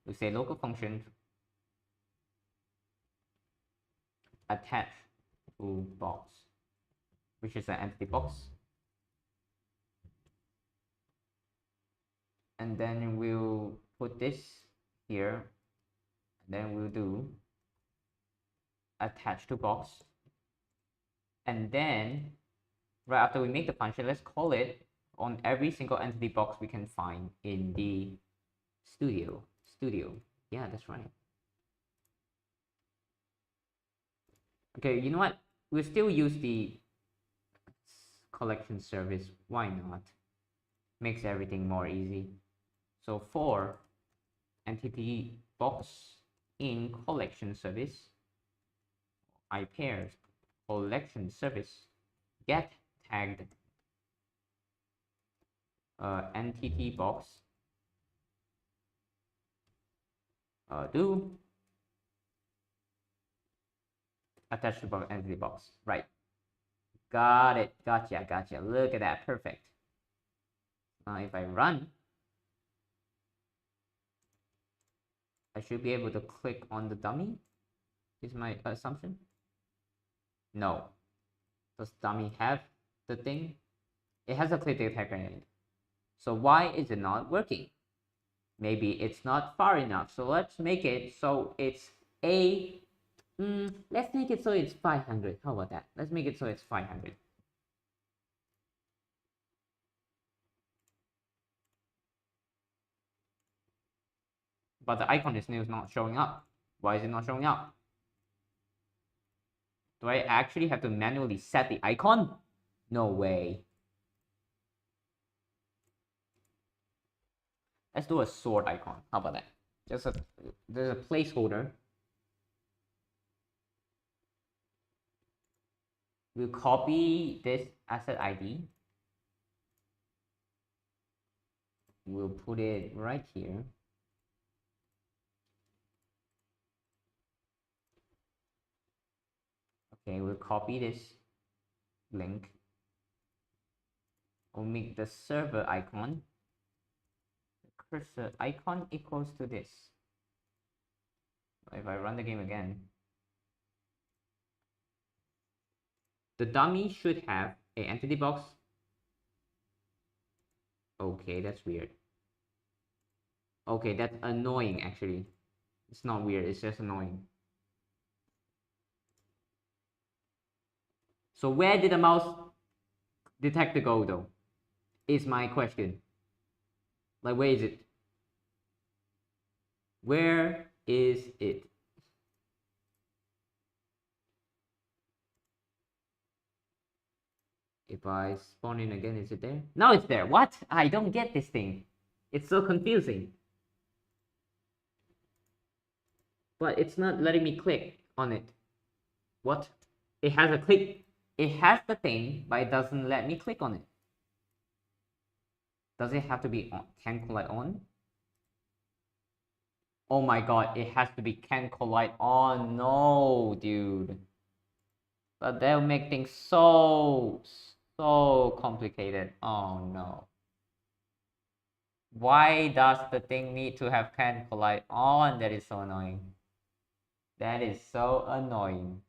We say local function attach to box, which is an entity box. And then we'll put this here. And then we'll do attach to box. And then right after we make the function, let's call it on every single entity box we can find in the studio. Yeah, that's right. Okay, you know what? We'll still use the collection service. Why not? makes everything more easy. So for entity box in collection service, I pairs collection service get tagged entity box do attach to box entity box. Right. Got it. Gotcha. Look at that. Perfect. Now if I run, I should be able to click on the dummy. Is my assumption? No. Does dummy have the thing? It has a click detector in it. So why is it not working? Maybe it's not far enough. So let's make it so it's a let's make it so it's 500. How about that? Let's make it so it's 500. But the icon is still not showing up. Why is it not showing up? Do I actually have to manually set the icon? No way. Let's do a sword icon. How about that? There's a placeholder. We'll copy this asset ID. We'll put it right here. Okay, we'll copy this link. We'll make the server icon. The cursor icon equals to this. If I run the game again, the dummy should have an entity box. Okay, that's weird. Okay, that's annoying actually. It's not weird, it's just annoying. So where did the mouse detector go though? Is my question. Like, where is it? Where is it? If I spawn in again, is it there? Now it's there. What? I don't get this thing. It's so confusing. But it's not letting me click on it. What? It has a click. It has the thing, but it doesn't let me click on it. Does it have to be on? Can collide on? Oh my god, it has to be can collide on. No, dude. But that'll make things so complicated. Oh no. Why does the thing need to have can collide on? That is so annoying. That is so annoying.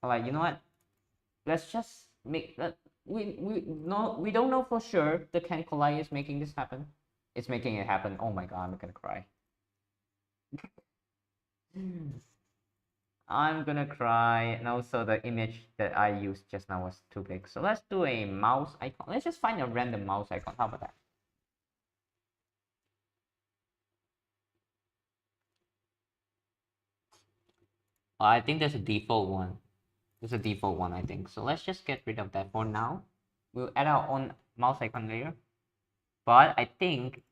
Alright, you know what? Let's just make that. We don't know for sure the can collide is making this happen. It's making it happen. Oh my god, I'm gonna cry. I'm gonna cry, and also the image that I used just now was too big. So let's do a mouse icon. Let's just find a random mouse icon. How about that? I think there's a default one. There's a default one, I think. So let's just get rid of that for now. We'll add our own mouse icon later. But I think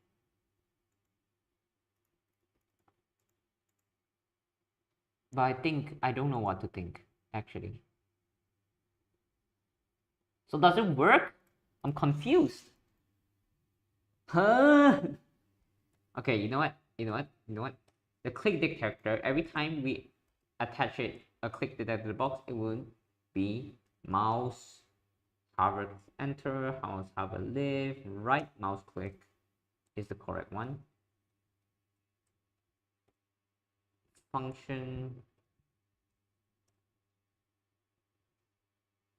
I don't know what to think, actually. So does it work? I'm confused. Huh? Okay, you know what? The click detector, every time we attach it, a click detector box, it will be mouse, hover, enter, mouse, hover, live, right mouse click is the correct one. Function,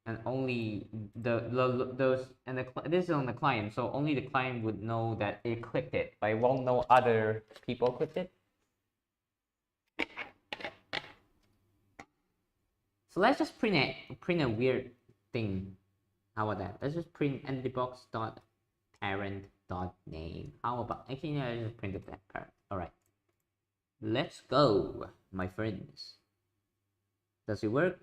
and only those, and this is on the client, so only the client would know that it clicked it, but it won't know other people clicked it. So let's just print a weird thing. How about that? Let's just print entity box dot parent dot name. How about actually I just printed that part. All right, let's go, my friends. Does it work?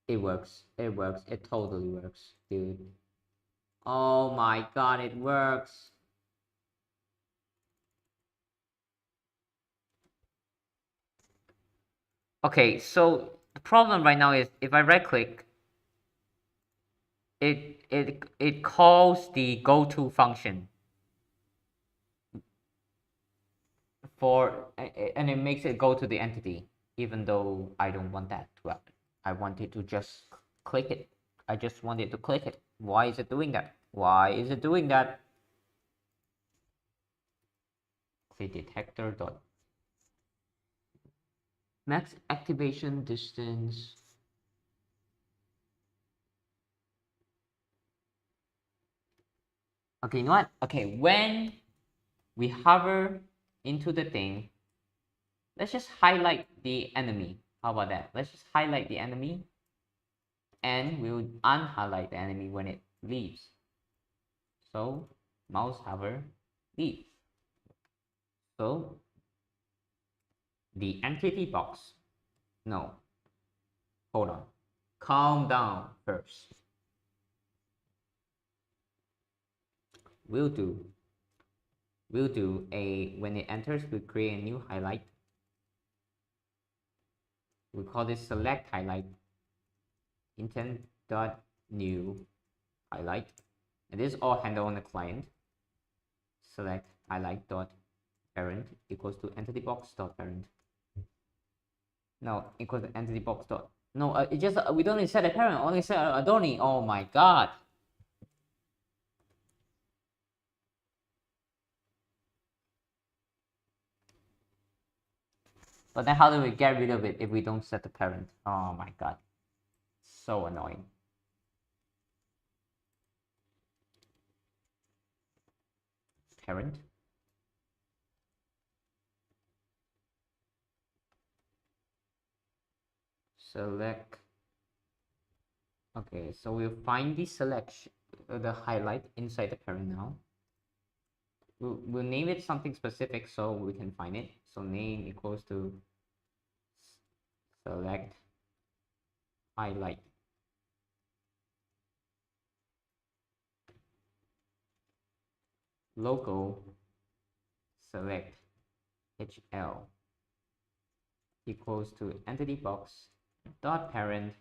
It works. It works. It totally works, dude. Oh my god, it works. Okay, so the problem right now is if I right click, it calls the goto function for, and it makes it go to the entity, even though I don't want that to happen. I want it to just click it. I just want it to click it. Why is it doing that? Why is it doing that? Click detector dot max activation distance. Okay, you know what? Okay, when we hover into the thing, let's just highlight the enemy. How about that? Let's just highlight the enemy, and we'll unhighlight the enemy when it leaves. So mouse hover leave. So the entity box. No, hold on. Calm down first. We'll do a, when it enters, we create a new highlight. We call this select highlight. Intent dot new highlight. And this is all handled on the client. Select highlight dot parent equals to entity box dot parent. No, equals to entity box dot. No, it just we don't need set a parent, only set a Adoni. Oh my god. But then how do we get rid of it if we don't set the parent? Oh my god. So annoying. Parent. Select. Okay, so we'll find the selection, the highlight inside the parent now. We'll name it something specific so we can find it. So name equals to select highlight. Local select HL equals to entity box dot parent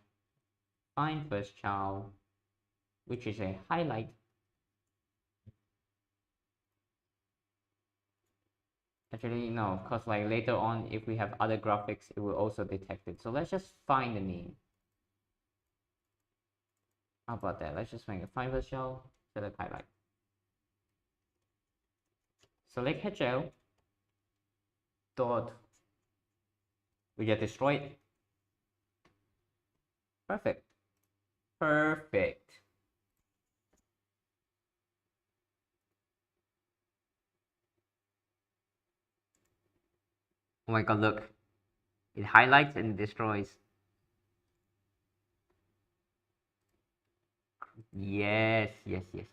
find first child, which is a highlight. Actually, no, because like later on, if we have other graphics, it will also detect it. So let's just find the name. How about that? Let's just make a find first child, select highlight. Select HL dot, we get destroyed. Perfect. Perfect. Oh my god, look. It highlights and destroys. Yes, yes, yes.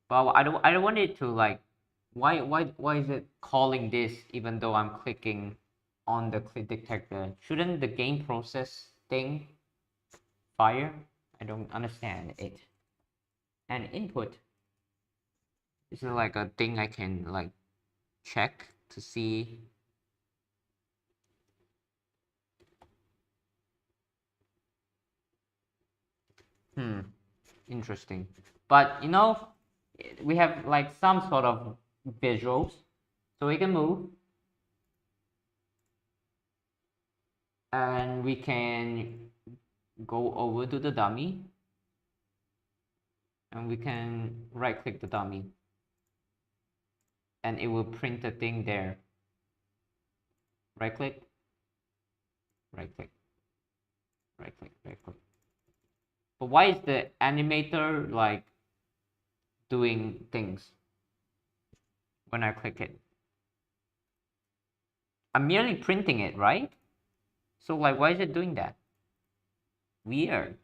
But I don't want it to like, why is it calling this even though I'm clicking on the click detector? Shouldn't the game process thing fire? I don't understand it. And input. This is like a thing I can like check to see. Interesting. But you know, we have like some sort of visuals, so we can move and we can go over to the dummy and we can right click the dummy and it will print the thing there. Right click, right click, right click, right click. But why is the animator like doing things when I click it? I'm merely printing it, right? So like, why is it doing that? Weird.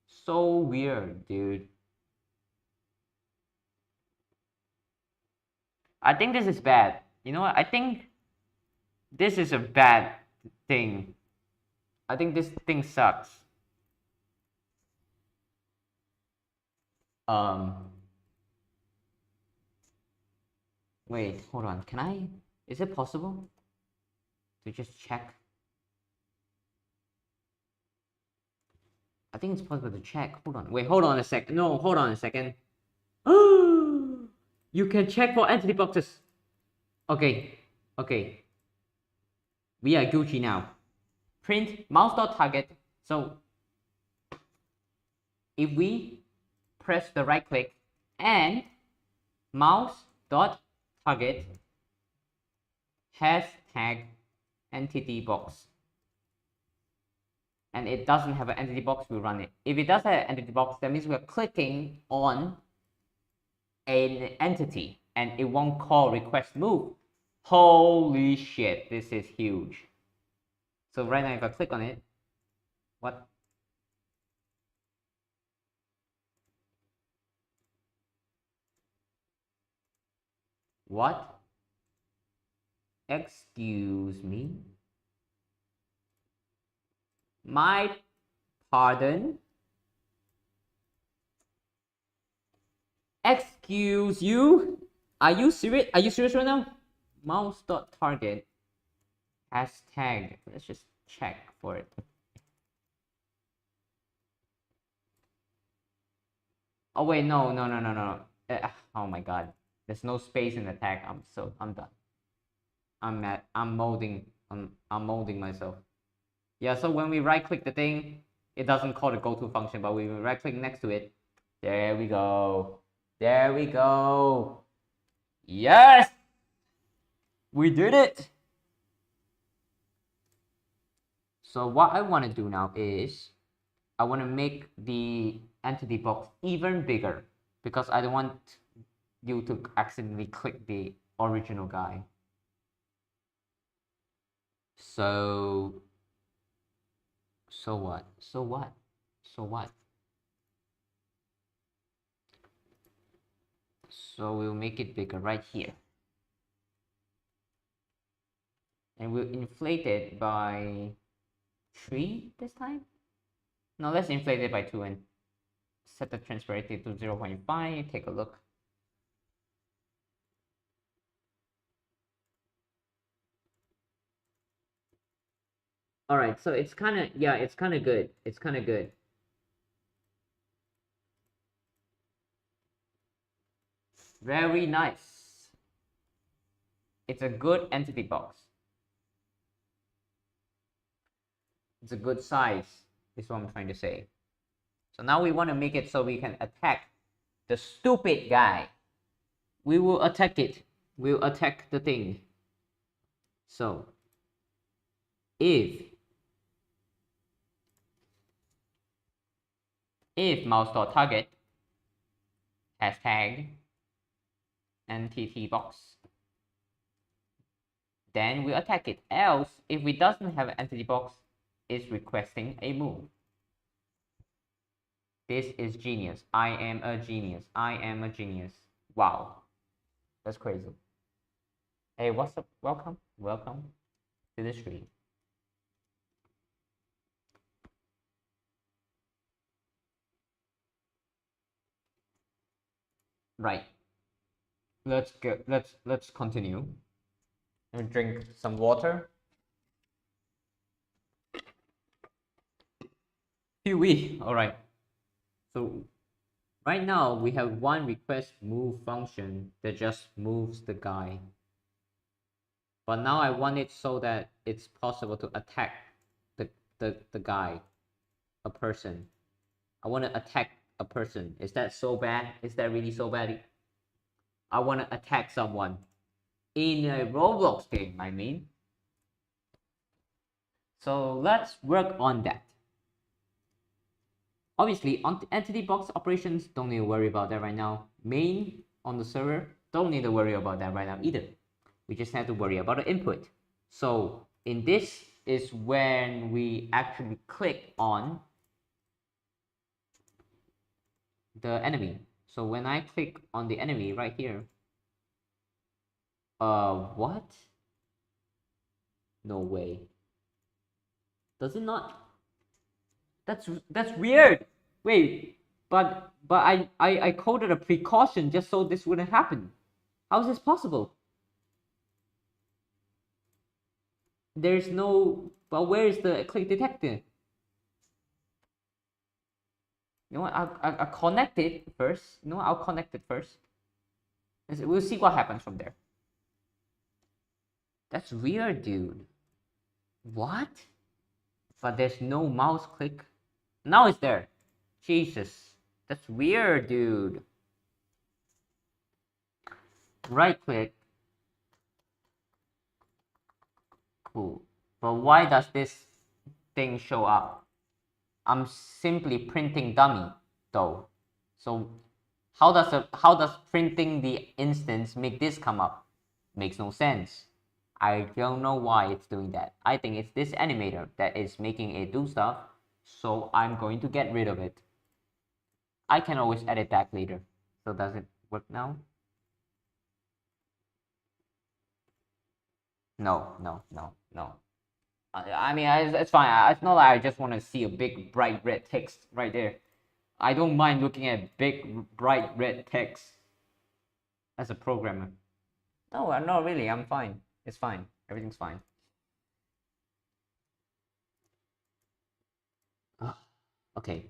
So weird, dude. I think this is bad. You know what? I think this is a bad thing. I think this thing sucks. Wait, hold on. Can I? Is it possible to just check? I think it's possible to check. Hold on. Wait, hold on a second. No, hold on a second. You can check for entity boxes. Okay. Okay. We are Gucci now. Print mouse.target. So if we press the right click and mouse.target hashtag entity box, and it doesn't have an entity box, we run it. If it does have an entity box, that means we're clicking on an entity and it won't call request move. Holy shit, this is huge. So right now if I click on it, what? What? Excuse me? My pardon? Excuse you? Are you serious? Are you serious right now? Mouse.target hashtag. Let's just check for it. Oh wait, no. Oh my god. There's no space in the tag. I'm done. I'm molding myself. Yeah, so when we right click the thing, it doesn't call the go-to function, but we right click next to it. There we go. There we go. Yes! We did it! So what I want to do now is I want to make the entity box even bigger because I don't want you to accidentally click the original guy. So what? So we'll make it bigger right here. And we'll inflate it by 3 this time? No, let's inflate it by 2 and set the transparency to 0.5. Take a look. All right, so it's kind of, yeah, it's kind of good. It's kind of good. Very nice. It's a good entity box. It's a good size, is what I'm trying to say. So now we want to make it so we can attack the stupid guy. We will attack it. We'll attack the thing. So if mouse.target hashtag entity box, then we attack it. Else, if it doesn't have an entity box, it's requesting a move. This is genius. I am a genius. I am a genius. Wow, that's crazy. Hey, what's up? Welcome to the stream. Right. Let's continue. Let me drink some water. Huey. All right. So right now we have one request move function that just moves the guy. But now I want it so that it's possible to attack the guy, a person. I want to attack a person. Is that so bad? Is that really so bad? I want to attack someone in a Roblox game, I mean. So let's work on that. Obviously, on entity box operations, don't need to worry about that right now. Main on the server, don't need to worry about that right now either. We just have to worry about the input. So in this is when we actually click on the enemy. So when I click on the enemy right here, what? No way. Does it not? That's weird. Wait, but I coded a precaution just so this wouldn't happen. How is this possible? There's no. But where is the click detector? You know what? I'll connect it first. You know what? I'll connect it first. We'll see what happens from there. That's weird, dude. What? But there's no mouse click. Now it's there. Jesus. That's weird, dude. Right click. Cool. But why does this thing show up? I'm simply printing dummy though. So how does printing the instance make this come up? Makes no sense. I don't know why it's doing that. I think it's this animator that is making it do stuff. So I'm going to get rid of it. I can always edit back later. So does it work now? No. I mean, it's fine. It's not like I just want to see a big bright red text right there. I don't mind looking at big bright red text as a programmer. No, not really. I'm fine. It's fine. Everything's fine. Okay.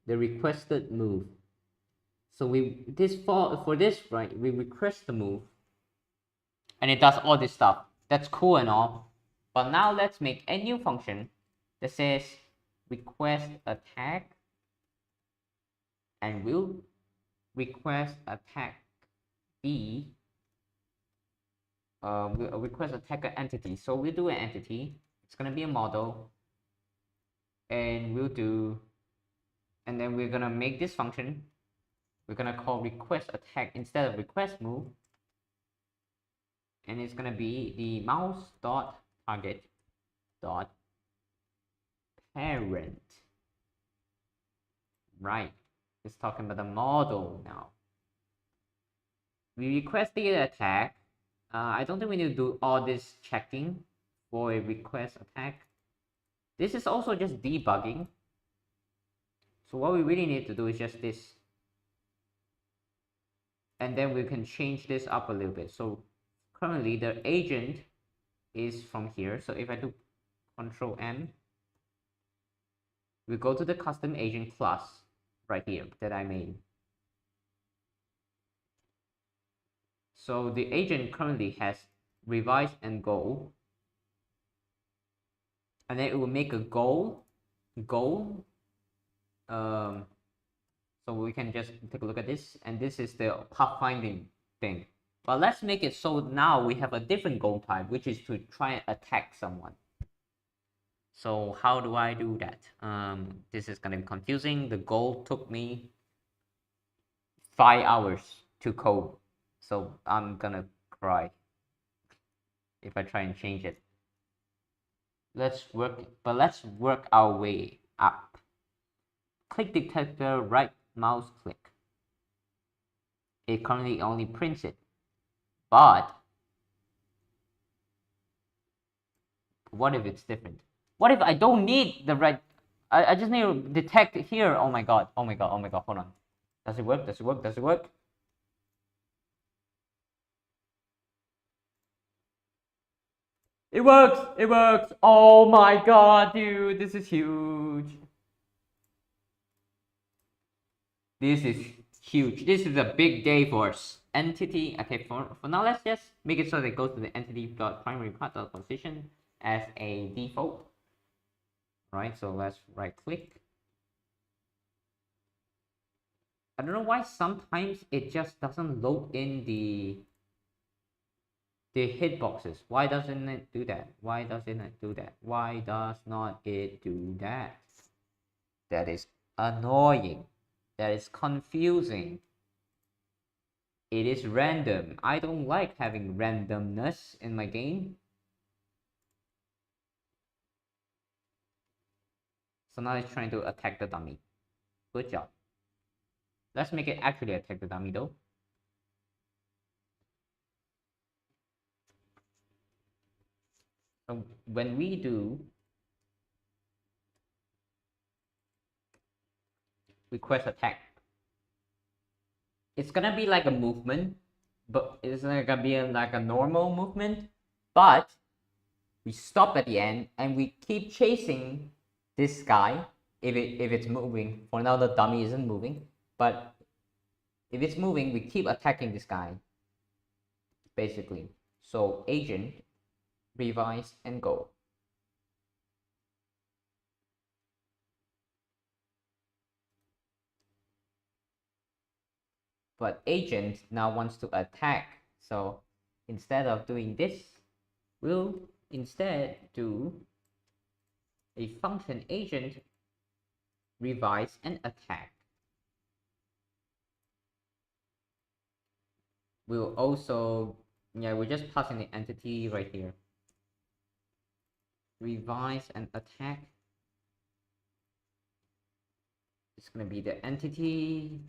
The requested move. So for this, right, we request the move and it does all this stuff. That's cool and all. But now let's make a new function that says request attack, and we'll request attack B. We'll request attacker entity. So we'll do an entity. It's gonna be a model, and and then we're gonna make this function. We're gonna call request attack instead of request move, and it's gonna be the mouse dot target dot parent. Right, it's talking about the model now. We request the attack. I don't think we need to do all this checking for a request attack. This is also just debugging. So what we really need to do is just this. And then we can change this up a little bit. So currently the agent is from here. So if I do Control M, we go to the custom agent class right here that I made. So the agent currently has revise and goal. And then it will make a goal. So we can just take a look at this, and this is the pathfinding thing. But let's make it so now we have a different goal type, which is to try and attack someone. So how do I do that? This is gonna be confusing. The goal took me 5 hours to code, so I'm gonna cry if I try and change it. Let's work our way up. Click detector, right mouse click. It currently only prints it, but what if it's different? What if I don't need the red? I just need to detect here. Oh my god, hold on. Does it work? It works. Oh my god, dude, this is huge. This is huge. This is a big day for us. Entity. Okay, for now, let's just make it so that it goes to the entity.primary path.position as a default. Right, so let's right click. I don't know why sometimes it just doesn't load in the hitboxes. Why doesn't it do that? Why does not it do that? That is annoying. That is confusing. It is random. I don't like having randomness in my game. So now it's trying to attack the dummy. Good job. Let's make it actually attack the dummy though. So when we do request attack. It's gonna be like a movement, but it's not gonna be like a normal movement, but we stop at the end and we keep chasing this guy if it's moving. For now, the dummy isn't moving, but if it's moving, we keep attacking this guy, basically. So agent, revise, and go. But agent now wants to attack. So instead of doing this, we'll instead do a function agent, revise, and attack. We'll also, yeah, we're just passing the entity right here. Revise and attack. It's going to be the entity.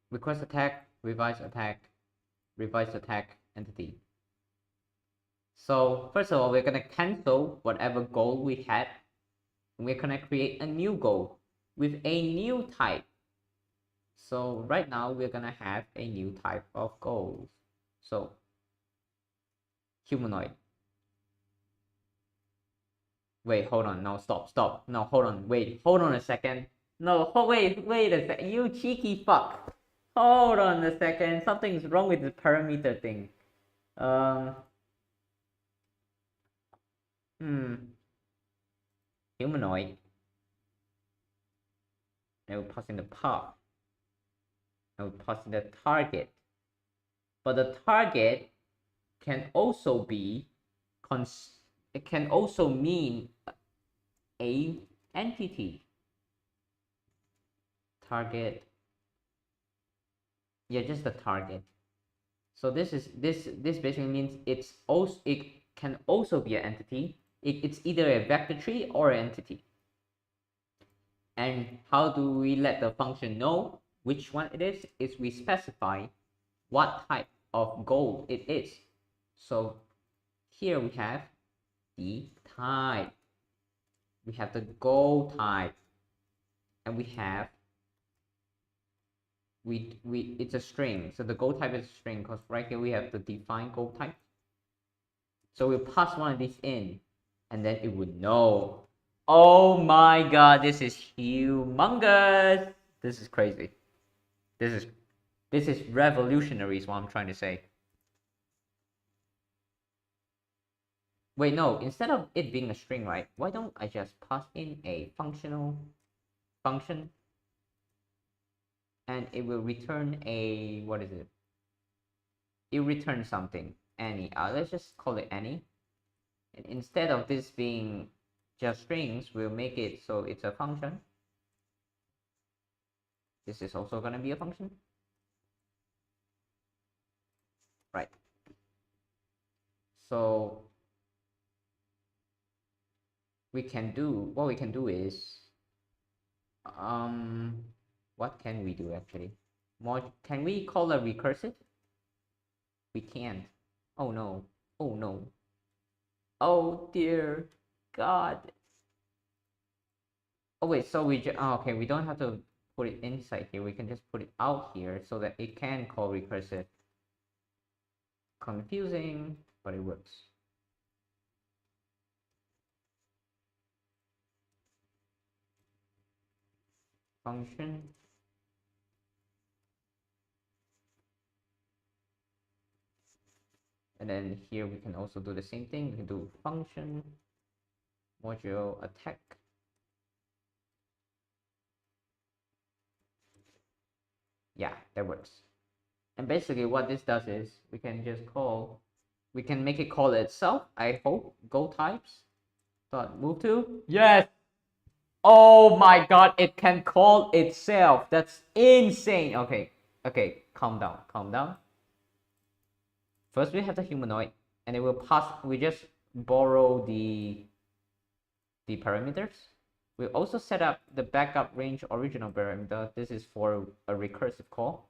Request attack, revise attack, entity. So first of all, we're going to cancel whatever goal we had. And we're going to create a new goal with a new type. So right now we're going to have a new type of goals. So humanoid. Wait, hold on. No, stop. No, hold on. Wait, hold on a second. No, wait a second. You cheeky fuck. Hold on a second. Something's wrong with the parameter thing. Humanoid. And we're passing the path. And we're passing the target. But the target can also be it can also mean a entity. Target. Yeah, just the target. So this basically means it can also be an entity. It's either a vector tree or an entity. And how do we let the function know which one it is we specify what type of goal it is. So here we have the type, we have the goal type, and we have it's a string. So the goal type is a string because right here we have the defined goal type. So we'll pass one of these in, and then it would know. Oh my god, this is humongous. This is crazy. This is revolutionary is what I'm trying to say. Wait, no, instead of it being a string, right? Why don't I just pass in a functional function and it will return a, what is it? It returns something, any. Let's just call it any. And instead of this being just strings, we'll make it so it's a function. This is also going to be a function. Right. So what we can do is, what can we do actually? Can we call a recursive? We can't. Oh no. Oh no. Oh dear God. Oh wait, so okay, we don't have to put it inside here. We can just put it out here so that it can call recursive. Confusing, but it works. Function. And then here we can also do the same thing. We can do function module attack. Yeah, that works. And basically what this does is we can make it call itself, I hope, go types dot move to. Yes. Oh my god, it can call itself. That's insane. Okay, calm down. First we have the humanoid, and it will pass. We just borrow the parameters. We also set up the backup range original parameter. This is for a recursive call.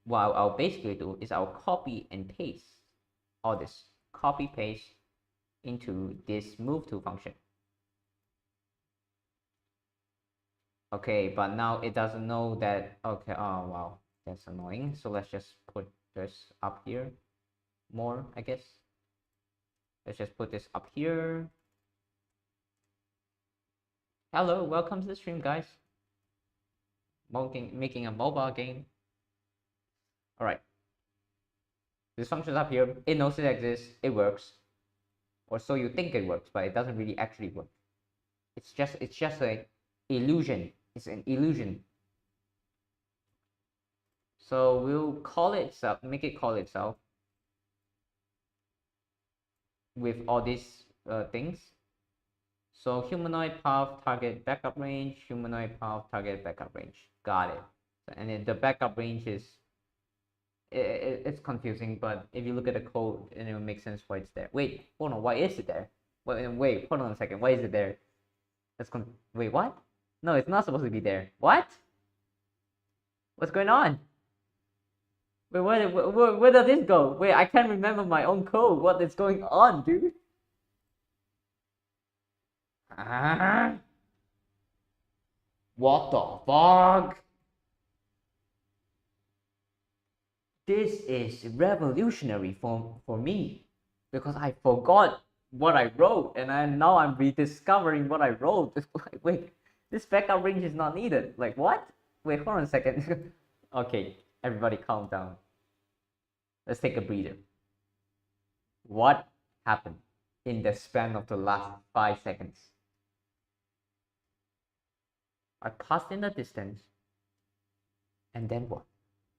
What I'll basically do is I'll copy and paste all this. copy paste into this move to function. Okay, but now it doesn't know that. Okay, oh wow, that's annoying. So let's just put this up here more, I guess. Let's just put this up here. Hello, welcome to the stream, guys. Making a mobile game. All right. This function's up here. It knows it exists. It works, or so you think it works, but it doesn't really actually work. It's just an illusion. It's an illusion. So we'll call it itself. Make it call itself with all these things. So humanoid path target backup range. Humanoid path target backup range. Got it. And then the backup range is. It's confusing, but if you look at the code, and it will make sense why it's there. Wait, hold on, why is it there? Wait, hold on a second. Why is it there? Wait, what? No, it's not supposed to be there. What? What's going on? Wait, where does this go? Wait, I can't remember my own code. What is going on, dude? What the fuck? This is revolutionary for me, because I forgot what I wrote, and now I'm rediscovering what I wrote. Wait, this backup range is not needed. Like what? Wait, hold on a second. Okay, everybody calm down. Let's take a breather. What happened in the span of the last 5 seconds? I passed in the distance, and then what?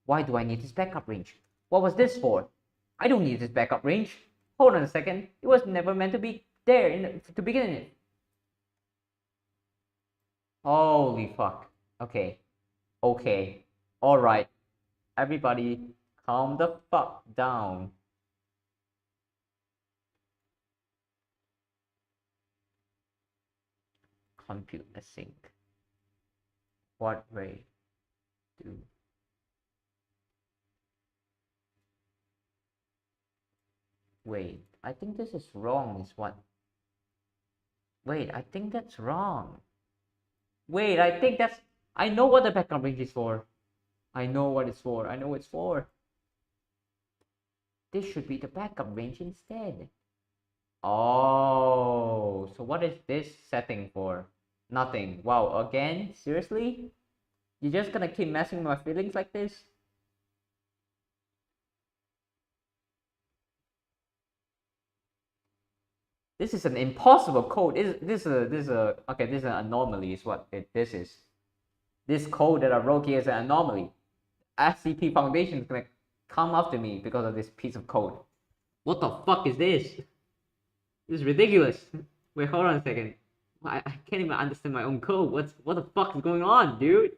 Why do I need this backup range? What was this for? I don't need this backup range. Hold on a second. It was never meant to be there to begin with. Holy fuck. Okay. Okay. Alright. Everybody, calm the fuck down. Compute async. What way do? Wait, I think this is wrong, is what? Wait, I think that's wrong. Wait, I think that's... I know what the backup range is for. I know what it's for. I know what it's for. This should be the backup range instead. Oh, so what is this setting for? Nothing. Wow, again? Seriously? You're just gonna keep messing with my feelings like this? This is an impossible code. This is an anomaly is what this is. This code that I wrote here is an anomaly. SCP Foundation is gonna come after me because of this piece of code. What the fuck is this? This is ridiculous. Wait, hold on a second. I can't even understand my own code. What the fuck is going on, dude?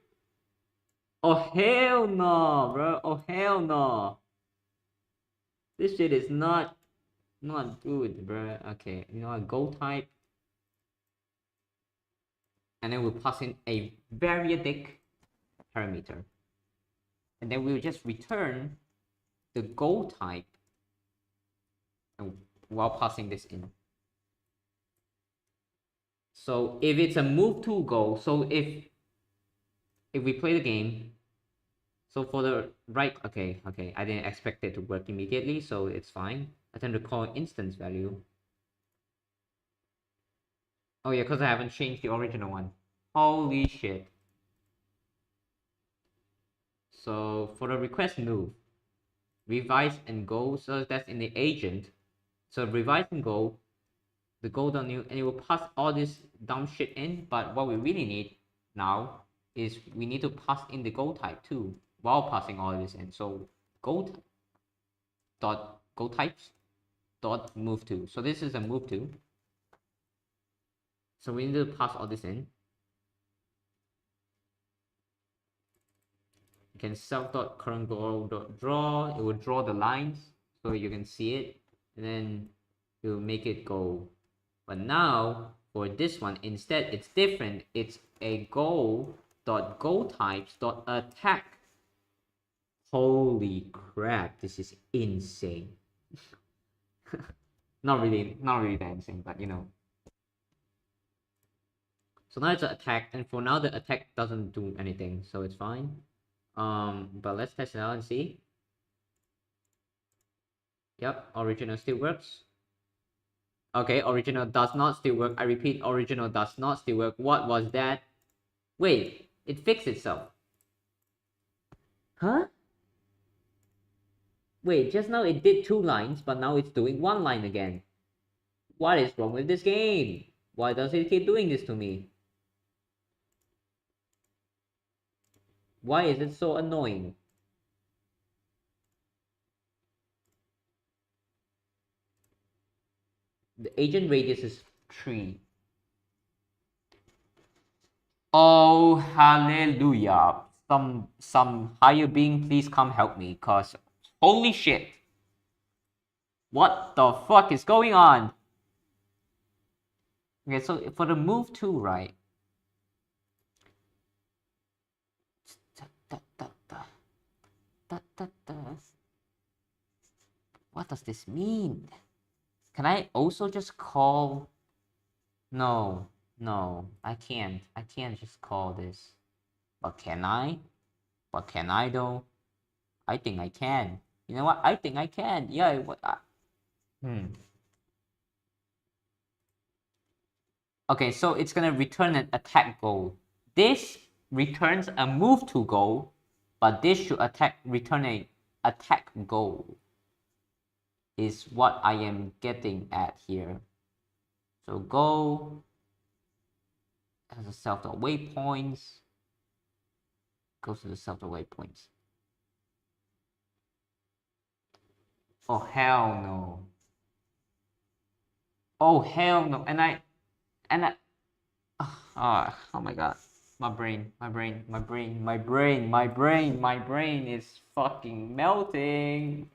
Oh hell no, bro. Oh hell no. This shit is not good, bro. Okay, you know what? Go type, and then we'll pass in a variadic parameter, and then we'll just return the go type, and while passing this in. So if it's a move to go, so if we play the game, so for the right, okay, I didn't expect it to work immediately, so it's fine. I tend to call instance value. Oh yeah, because I haven't changed the original one. Holy shit. So for the request move, revise and go, so that's in the agent. So revise and go, the go.new, and it will pass all this dumb shit in, but what we really need now is we need to pass in the go type too, while passing all this in. So go types dot move to. So this is a move to. So we need to pass all this in. You can self.current draw. It will draw the lines so you can see it, and then it will make it go. But now for this one, instead it's different. It's a go.goTypes.attack. Holy crap, this is insane. Not really dancing, but you know. So now it's an attack, and for now the attack doesn't do anything, so it's fine. But let's test it out and see. Yep, original still works. Okay, original does not still work. I repeat, original does not still work. What was that? Wait, it fixed itself. Huh? Wait, just now it did 2 lines, but now it's doing 1 line again. What is wrong with this game? Why does it keep doing this to me? Why is it so annoying? The agent radius is 3. Oh, hallelujah. Some higher being, please come help me, cause holy shit. What the fuck is going on? Okay, so for the move 2, right? What does this mean? Can I also just call? No, I can't. I can't just call this. But can I? But can I though? I think I can. You know what? I think I can. Yeah. Okay, so it's gonna return an attack goal. This returns a move to goal, but this should return a attack goal. Is what I am getting at here. So goal has a self dot waypoints. Goes to the self dot waypoints. Oh hell no. Oh hell no. And I oh my god. My brain is fucking melting.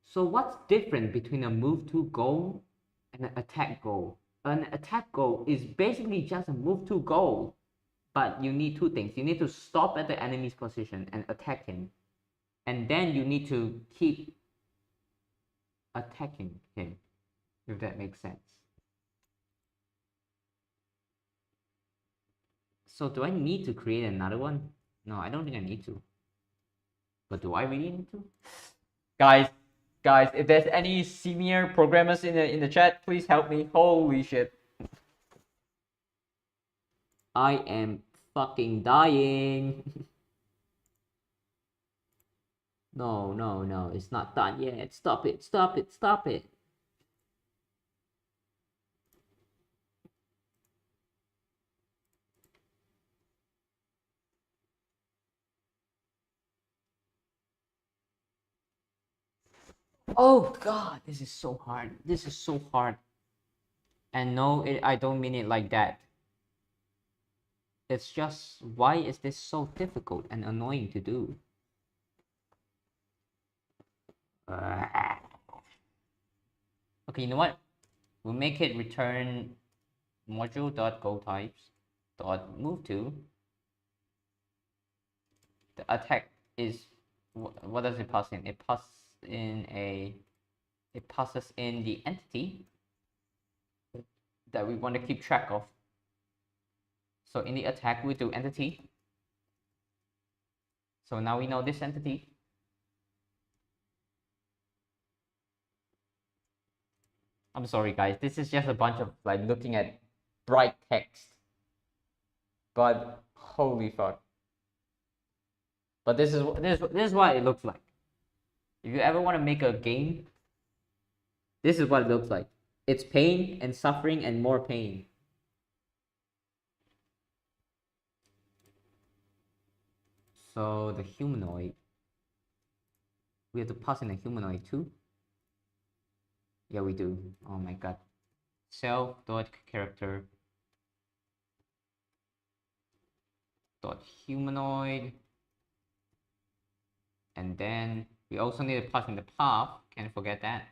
So what's different between a move to goal and an attack goal? An attack goal is basically just a move to goal, but you need 2 things. You need to stop at the enemy's position and attack him, and then you need to keep attacking him, if that makes sense. So do I need to create another one? No, I don't think I need to. But do I really need to? Guys, if there's any senior programmers in the chat, please help me. Holy shit. I am fucking dying. No, it's not done yet. Stop it. Oh god, this is so hard. And no, I don't mean it like that. It's just, why is this so difficult and annoying to do? Okay, you know what? We'll make it return module.goTypes dot move to. The attack is, what does it pass in? It passes in the entity that we want to keep track of. So in the attack, we do entity. So now we know this entity. I'm sorry guys, this is just a bunch of like looking at bright text. But holy fuck. But this is what it looks like. If you ever want to make a game, this is what it looks like. It's pain and suffering and more pain. So the humanoid, we have to pass in a humanoid too. Yeah, we do. Oh my god. Self dot character dot humanoid, and then we also need to pass in the path. Can't forget that.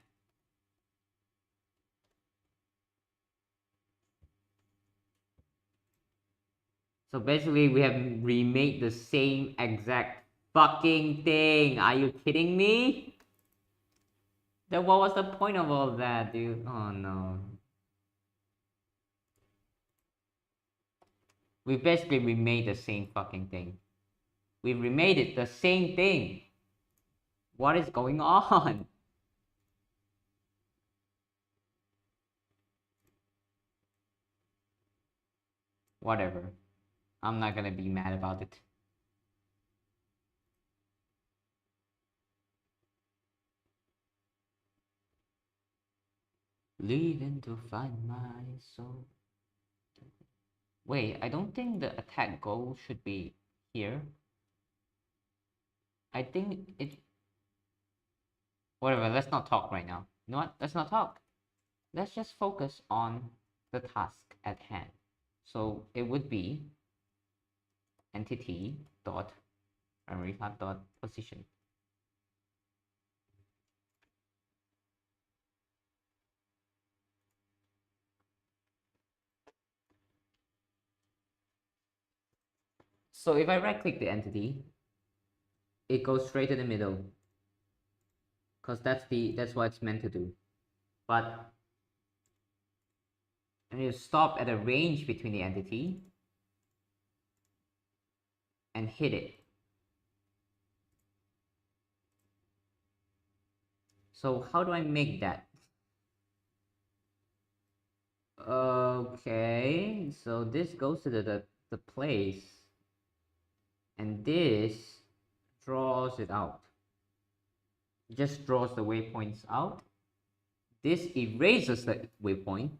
So basically we have remade the same exact fucking thing. Are you kidding me? Then what was the point of all that, dude? Oh no. We basically remade the same fucking thing. We remade it the same thing. What is going on? Whatever. I'm not gonna be mad about it. Leaving to find my soul. Wait, I don't think the attack goal should be here. I think it... Whatever, let's not talk right now. You know what? Let's not talk. Let's just focus on the task at hand. So it would be entity dot primary path dot position. So if I right click the entity, it goes straight to the middle, because that's what it's meant to do. But I need to stop at a range between the entity and hit it. So how do I make that? Okay, so this goes to the place, and this draws it out. It just draws the waypoints out. This erases the waypoint,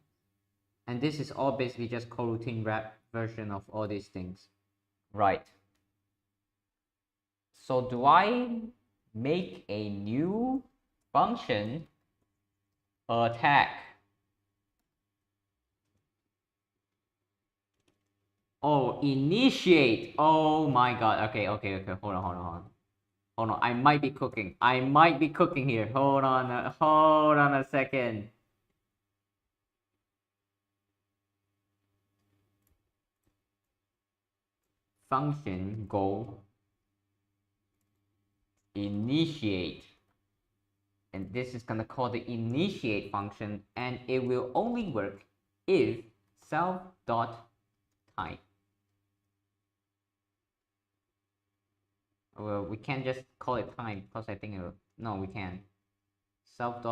and this is all basically just coroutine wrap version of all these things. Right. So do I make a new function attack? Oh, initiate. Oh my god. Okay. Hold on. I might be cooking. Here. Hold on a second. Function goal initiate. And this is gonna call the initiate function, and it will only work if self.type. Well, we can't just call it time because I think no, we can. What's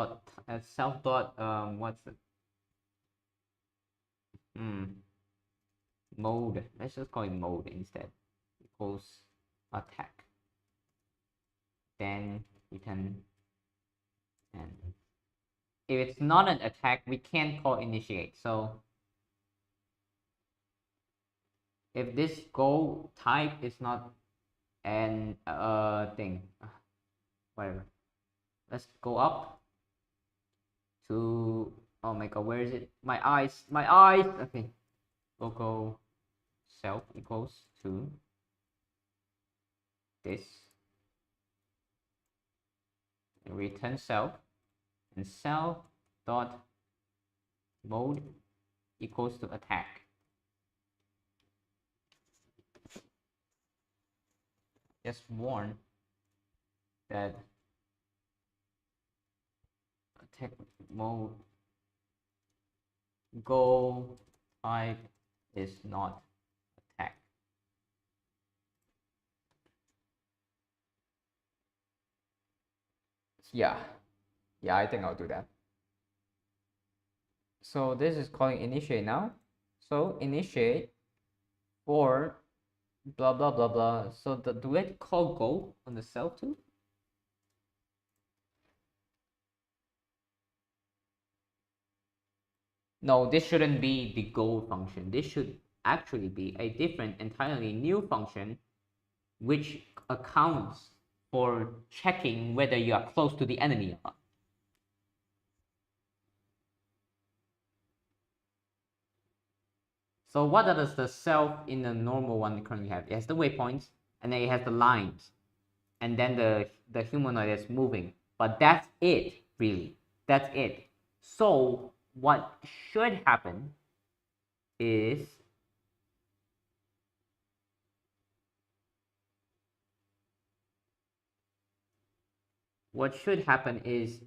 the mode? Let's just call it mode instead. Equals attack. Then return. And if it's not an attack, we can't call initiate. So if this goal type is not an thing, whatever. Let's go up to, oh my god, where is it? My eyes. Okay, local self equals to this, and return self, and self dot mode equals to attack. Just warn that attack mode goal type is not attack. Yeah, I think I'll do that. So this is calling initiate now. So initiate for blah blah blah blah. So do I call goal on the self too? No, this shouldn't be the goal function. This should actually be a different, entirely new function which accounts for checking whether you are close to the enemy or not. So what does the self in the normal one currently have? It has the waypoints, and then it has the lines, and then the humanoid is moving. But that's it, really. That's it. So what should happen is what should happen is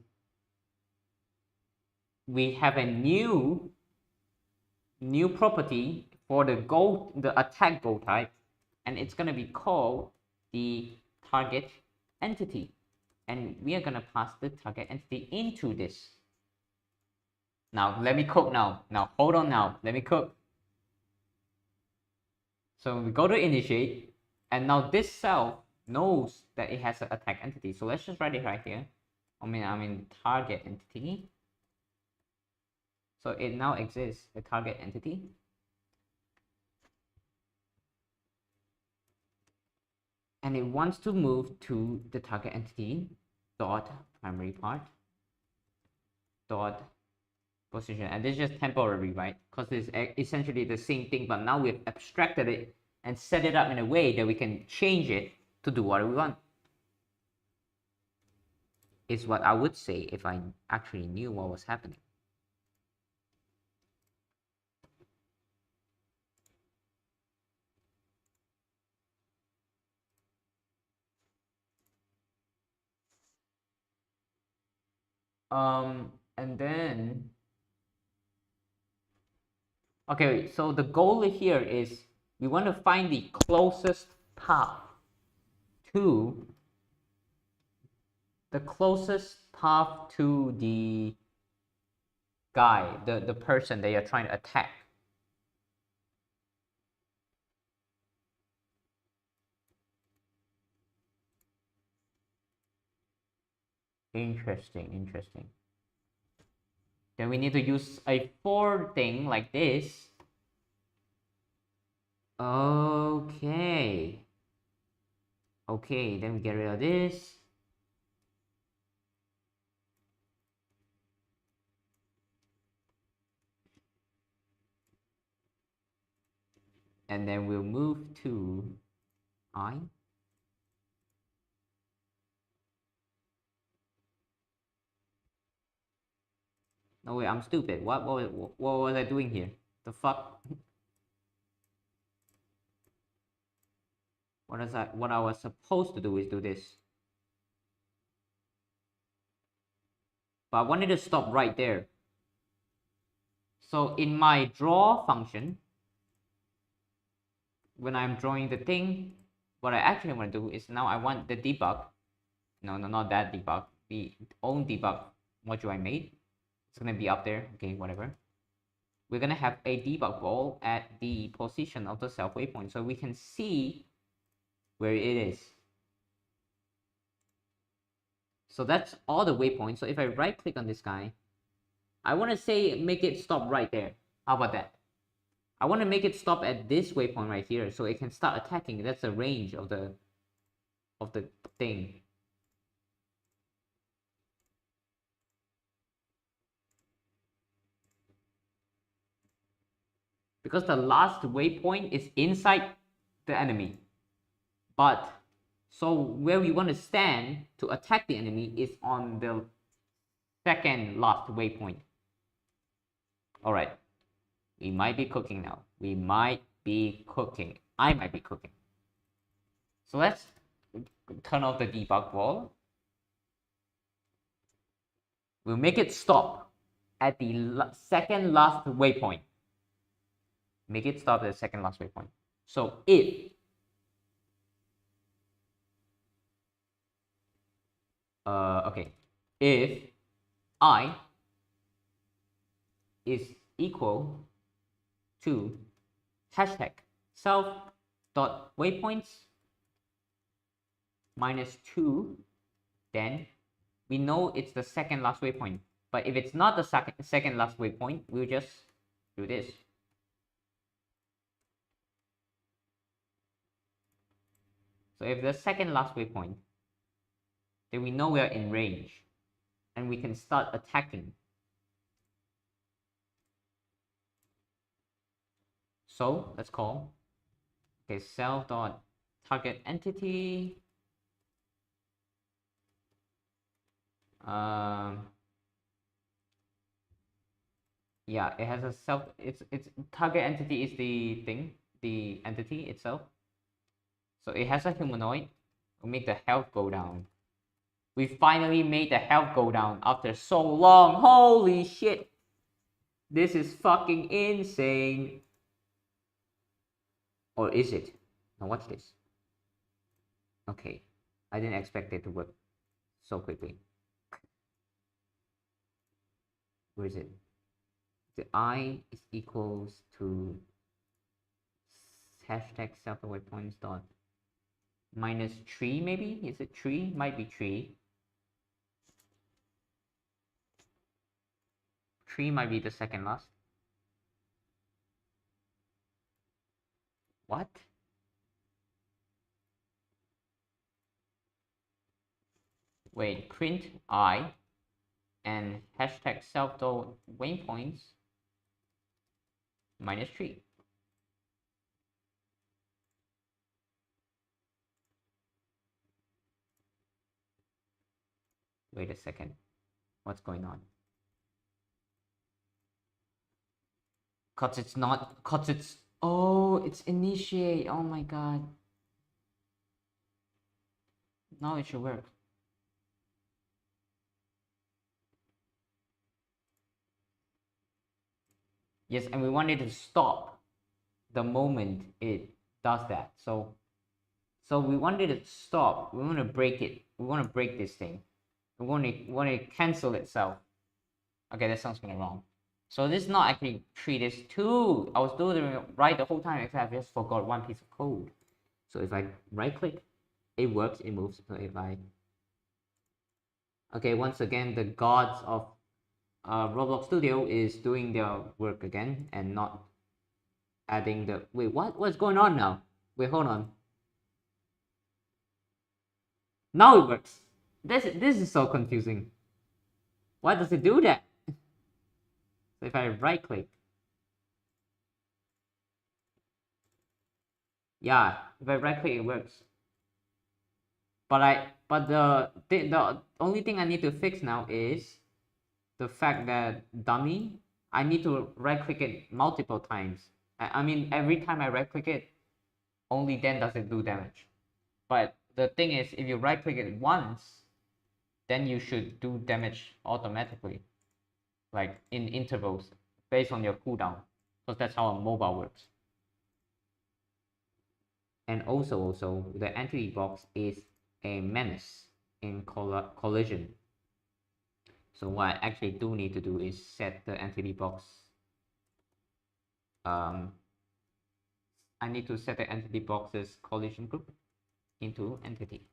we have a new property for the attack goal type, and it's going to be called the target entity, and we are going to pass the target entity into this. Now let me cook now hold on, now let me cook. So we go to initiate, and now this cell knows that it has an attack entity, so let's just write it right here. I mean target entity. So it now exists, the target entity. And it wants to move to the target entity dot primary part dot position. And this is just temporary, right? Because it's essentially the same thing, but now we've abstracted it and set it up in a way that we can change it to do what we want. Is what I would say if I actually knew what was happening. And then, okay, so the goal here is we want to find the closest path to the guy, the person that you're trying to attack. Interesting. Then we need to use a for thing like this. Okay, then we get rid of this. And then we'll move to I. No, wait, I'm stupid. What was I doing here? The fuck? What I was supposed to do is do this. But I wanted to stop right there. So in my draw function, when I'm drawing the thing, what I actually want to do is now I want the debug. No, not that debug. The own debug module I made. It's gonna be up there. Okay, whatever. We're gonna have a debug ball at the position of the self waypoint, so we can see where it is. So that's all the waypoints. So if I right click on this guy, I want to say make it stop right there. How about that? I want to make it stop at this waypoint right here, so it can start attacking. That's the range of the thing. Because the last waypoint is inside the enemy. But so where we want to stand to attack the enemy is on the second last waypoint. All right. We might be cooking now. We might be cooking. I might be cooking. So let's turn off the debug wall. We'll make it stop at the second last waypoint. Make it stop at the second last waypoint. So if if I is equal to hashtag self dot waypoints minus 2, then we know it's the second last waypoint. But if it's not the second last waypoint, we'll just do this. So if the second last waypoint, then we know we are in range and we can start attacking. So let's call self dot target entity. Yeah, it has a self. It's target entity is the thing, the entity itself. So it has a humanoid. We'll make the health go down. We finally made the health go down after so long. Holy shit. This is fucking insane. Or is it? Now watch this. Okay. I didn't expect it to work so quickly. Where is it? The I is equals to hashtag self-aware points dot minus 3 maybe? Is it 3? Might be 3. 3 might be the second last. What? Wait, print I and hashtag self dot waypoints minus 3. Wait a second. What's going on? Cause it's not, cause it's, oh, it's initiate. Oh my god. Now it should work. Yes, and we want it to stop the moment it does that. So we want it to stop. We want to break it. We want to break this thing. We want to cancel itself. Okay, that sounds kind of wrong. So this is not actually 3, this 2. I was doing it right the whole time, except I just forgot one piece of code. So if I right click, it works, it moves. So if I, okay, once again, the gods of Roblox Studio is doing their work again and not adding the, wait, what's going on now? Wait, hold on. Now it works. This is so confusing. Why does it do that? So if I right click, yeah, if I right click, it works. But the only thing I need to fix now is the fact that dummy, I need to right click it multiple times. I mean, every time I right click it, only then does it do damage. But the thing is, if you right click it once, then you should do damage automatically, like in intervals based on your cooldown, because that's how a MOBA works. And also the entity box is a menace in collision. So what I actually do need to do is set the entity box. I need to set the entity box's collision group into entity.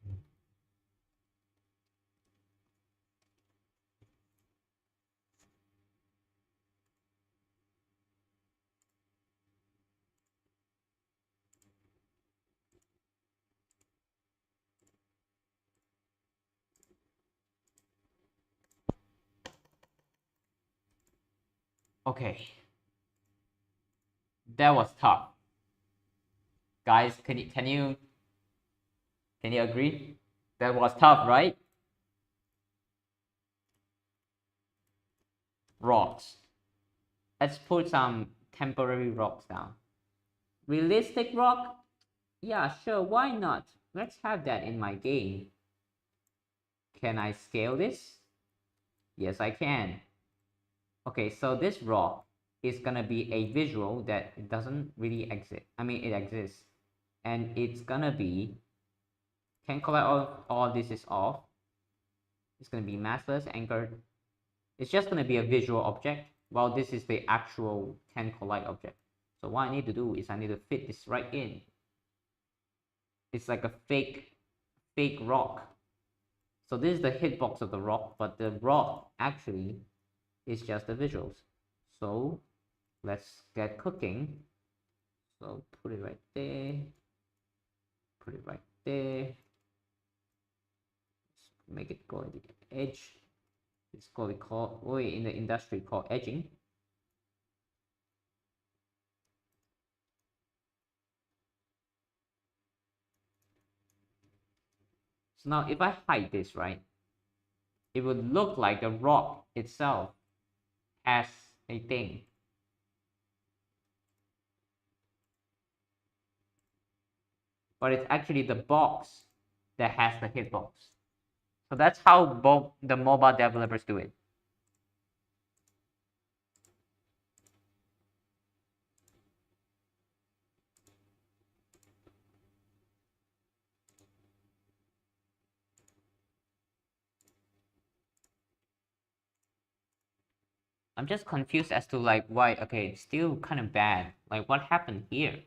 Okay, that was tough, guys. Can you agree? That was tough, right? Rocks. Let's put some temporary rocks down. Realistic rock? Yeah, sure, why not? Let's have that in my game. Can I scale this? Yes, I can. Okay, so this rock is gonna be a visual that it doesn't really exist. I mean, it exists. And it's gonna be, can collect all this is off. It's gonna be massless, anchored. It's just gonna be a visual object, while this is the actual can collide object. So what I need to do is I need to fit this right in. It's like a fake rock. So this is the hitbox of the rock, but the rock actually is just the visuals. So let's get cooking. So put it right there. Put it right there. Let's make it go at the edge. It's called in the industry called edging. So now if I hide this, right, it would look like the rock itself has a thing. But it's actually the box that has the hitbox. So that's how the MOBA developers do it. I'm just confused as to like why. Okay, it's still kind of bad. Like what happened here?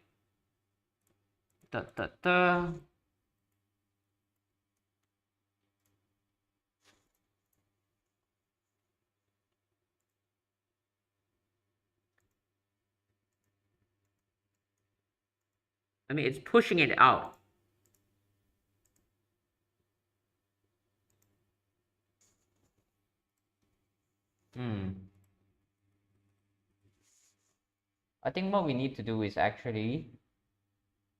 Da, da, da. I mean, it's pushing it out. I think what we need to do is actually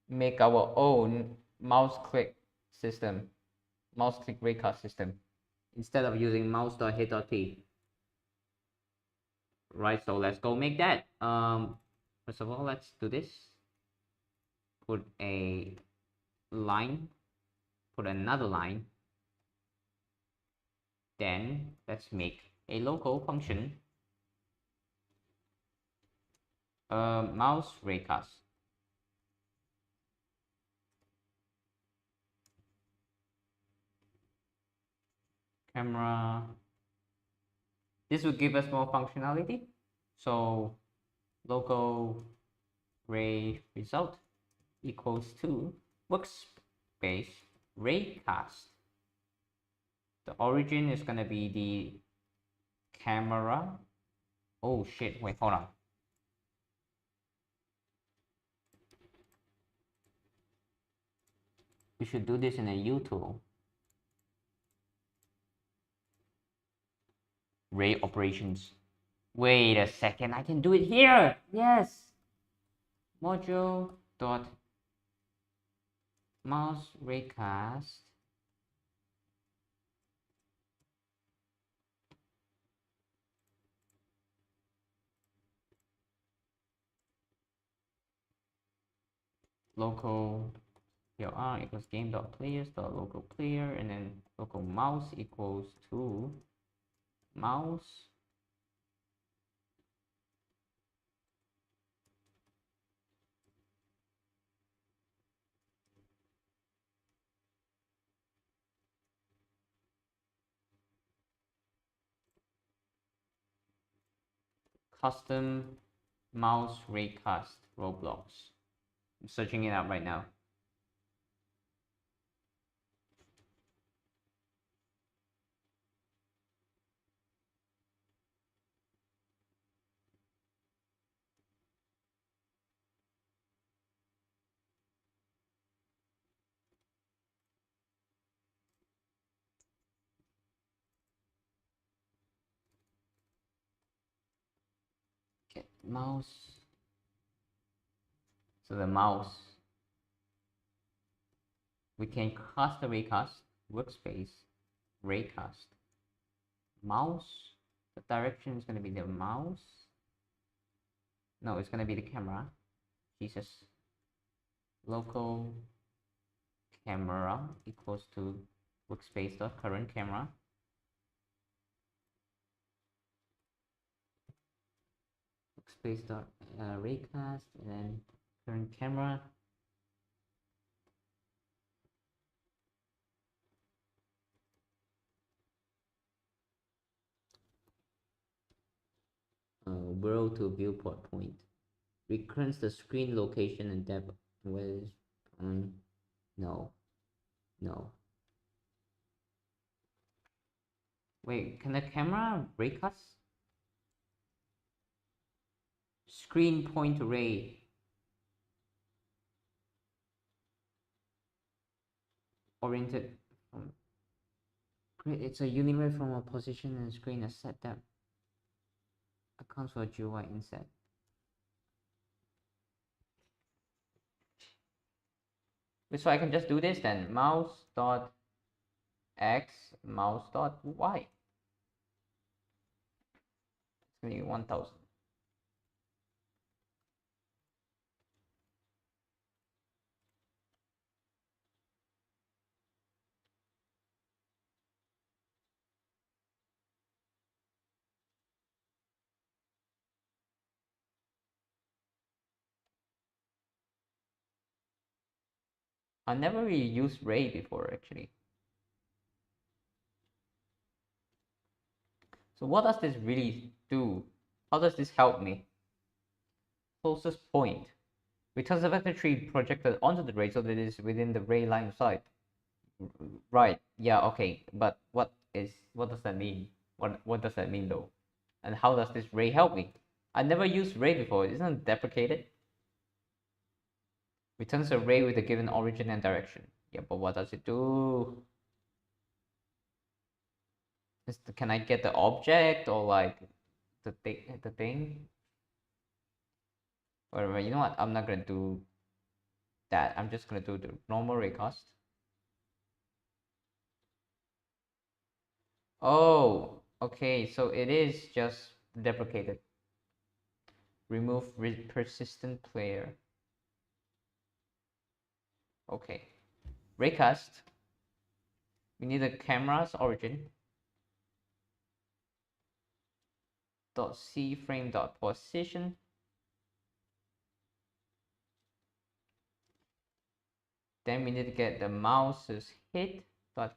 make our own mouse click system, mouse click raycast system, instead of using mouse.hit.t. Right, so let's go make that. First of all, let's do this. Put a line, put another line. Then let's make a local function, mouse raycast. Camera. This will give us more functionality. So local ray result equals to workspace raycast. The origin is gonna be the camera. Oh shit, wait, hold on. We should do this in a util. Ray operations. Wait a second, I can do it here. Yes. Module dot mouse raycast local PLR equals game dot players dot local player, and then local mouse equals to mouse custom mouse raycast Roblox. I'm searching it out right now. Get mouse. So the mouse, we can cast the raycast workspace raycast mouse. The direction is going to be the mouse. No, it's going to be the camera. Jesus. Local camera equals to workspace dot current camera. Workspace dot raycast, and then current camera. World to viewport point. Recurrence the screen location and depth. Where is no. Wait, can the camera break us? Screen point array. Oriented from. It's a unit ray from a position and screen as set depth. Accounts for GUI inset. So I can just do this then. Mouse dot x, mouse dot y. It's gonna be 1000. I never really used ray before actually. So what does this really do? How does this help me? Closest point. Returns the vector tree projected onto the ray so that it is within the ray line of sight. Right. Yeah. Okay. But what does that mean? What does that mean though? And how does this ray help me? I never used ray before. Isn't it deprecated? Returns a ray with a given origin and direction. Yeah, but what does it do? Can I get the object or like the thing? Whatever. You know what? I'm not gonna do that. I'm just gonna do the normal raycast. Oh, okay. So it is just deprecated. Remove persistent player. Okay. Raycast. We need a camera's origin. Dot C frame dot position. Then we need to get the mouse's hit dot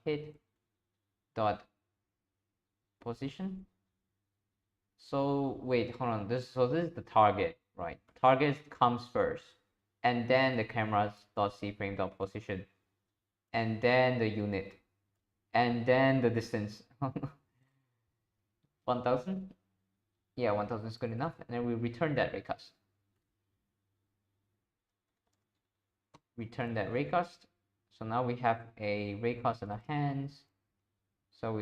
position. So wait, hold on. This is the target, right? Target comes first, and then the camera's dot C frame dot position, and then the unit, and then the distance. 1000. Yeah, 1000 is good enough, and then we return that raycast. Return that raycast. So now we have a raycast in our hands. So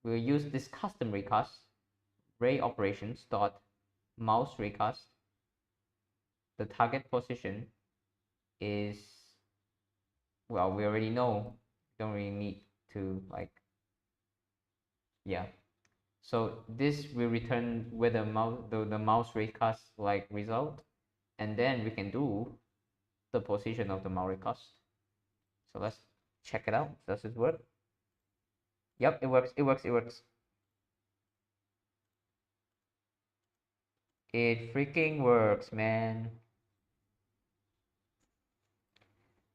we'll use this custom raycast, ray operations dot mouse raycast. The target position is, well, we already know. Don't really need to like, yeah. So this will return with the mouse raycast like result, and then we can do the position of the mouse raycast. So let's check it out. Does it work? Yep, it works. It works. It works. It freaking works, man.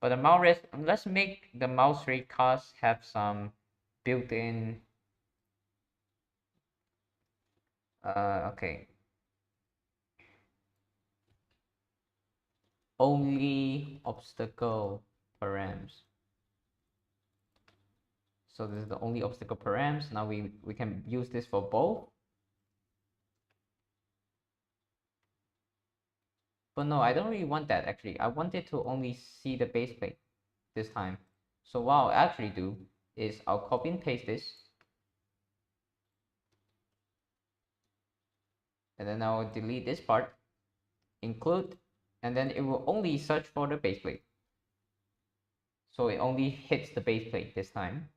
But the mouse, let's make the mouse raycast have some built-in. Okay. Only obstacle params. So this is the only obstacle params. Now we can use this for both. But no, I don't really want that actually. I want it to only see the base plate this time. So what I'll actually do is I'll copy and paste this. And then I'll delete this part, include, and then it will only search for the base plate. So it only hits the base plate this time.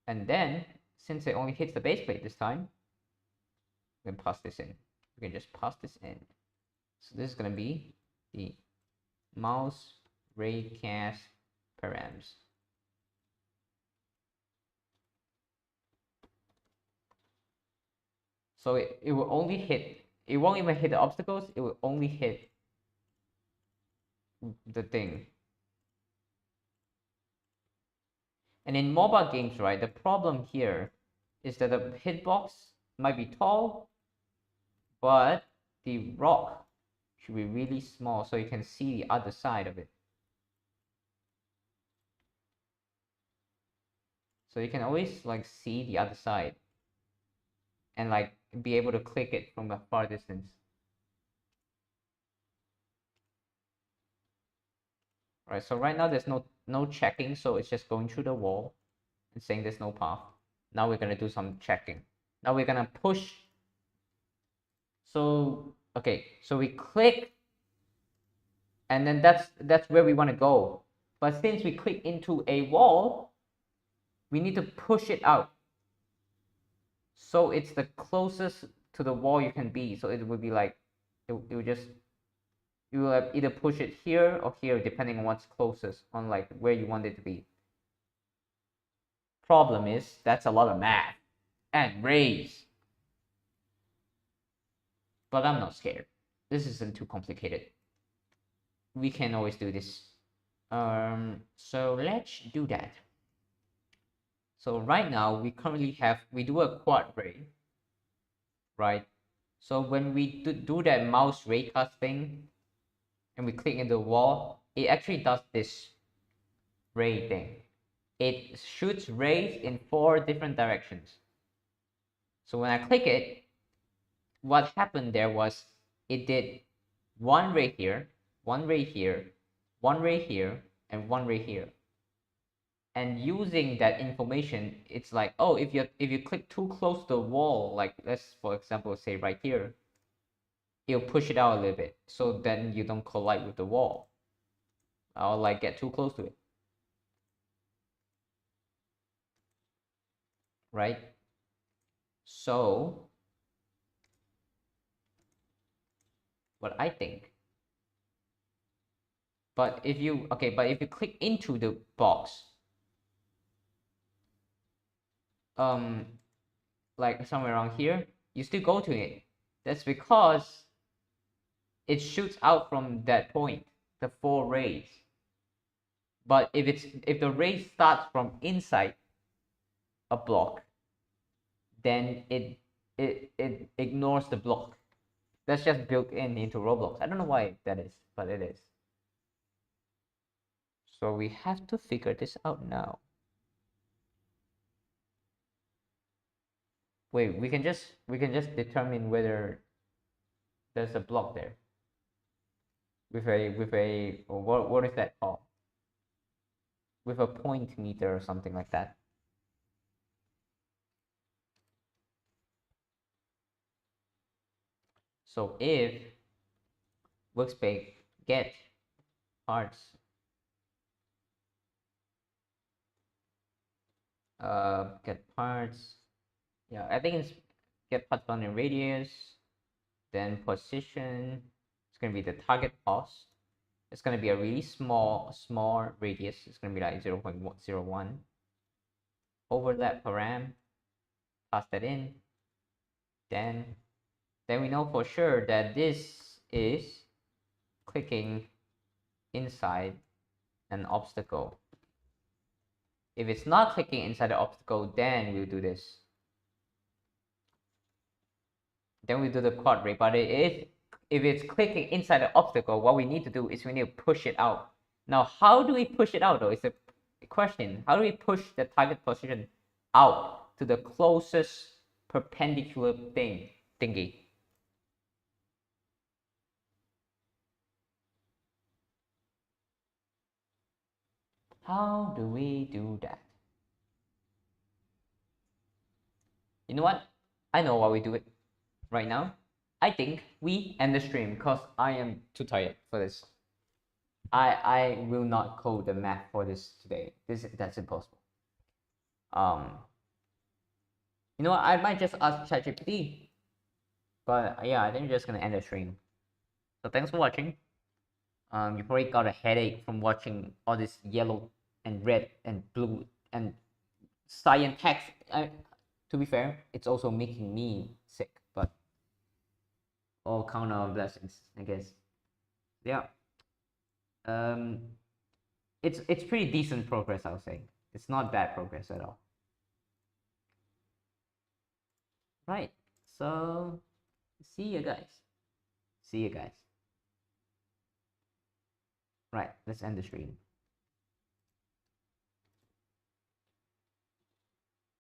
And then, since it only hits the base plate this time, we can pass this in. We can just pass this in. So this is going to be the mouse raycast params. So it will only hit, it won't even hit the obstacles, it will only hit the thing. And in MOBA games, right, the problem here is that the hitbox might be tall, but the rock should be really small so you can see the other side of it. So you can always like see the other side and like be able to click it from a far distance. Right, so right now there's no checking, so it's just going through the wall and saying there's no path. Now we're gonna do some checking. Now we're gonna push. So okay, so we click, and then that's where we want to go. But since we click into a wall, we need to push it out. So it's the closest to the wall you can be. So it would be like it would just, you will either push it here or here depending on what's closest on like where you want it to be. Problem is that's a lot of math and rays. But I'm not scared. This isn't too complicated. we can always do this. So let's do that. So right now we currently we do a quad ray, right? So when we do that mouse raycast thing and we click in the wall, it actually does this ray thing. It shoots rays in 4 different directions. So when I click it, what happened there was it did 1 ray here, 1 ray here, 1 ray here, and 1 ray here. And using that information, it's like, oh, if you click too close to the wall, like let's for example say right here, it'll push it out a little bit, so then you don't collide with the wall or like get too close to it, right? So what I think, but if you click into the box, like somewhere around here, you still go to it. That's because it shoots out from that point, the 4 rays. But if the ray starts from inside a block, then it ignores the block. That's just built into Roblox. I don't know why that is, but it is. So we have to figure this out now. Wait, we can just determine whether there's a block there with a what is that called? With a point meter or something like that. So if workspace get parts get parts, yeah, I think it's get parts bounding radius, then position, it's going to be the target pos. It's going to be a really small radius. It's going to be like 0.01. Overlap param, pass that in. Then we know for sure that this is clicking inside an obstacle. If it's not clicking inside the obstacle, then we'll do this. Then we do the quad ray. But if it's clicking inside the obstacle, what we need to do is we need to push it out. Now, how do we push it out though? It's a question. How do we push the target position out to the closest perpendicular thingy? How do we do that? You know what? I know why we do it right now. I think we end the stream because I am too tired for this. I will not code the math for this today. That's impossible. You know what? I might just ask ChatGPT. But yeah, I think we're just gonna end the stream. So thanks for watching. You probably got a headache from watching all this yellow and red and blue and cyan text. To be fair, it's also making me sick, but all kind of blessings, I guess. Yeah. It's pretty decent progress, I'll say. It's not bad progress at all. Right. So see you guys. See you guys. Right, let's end the stream.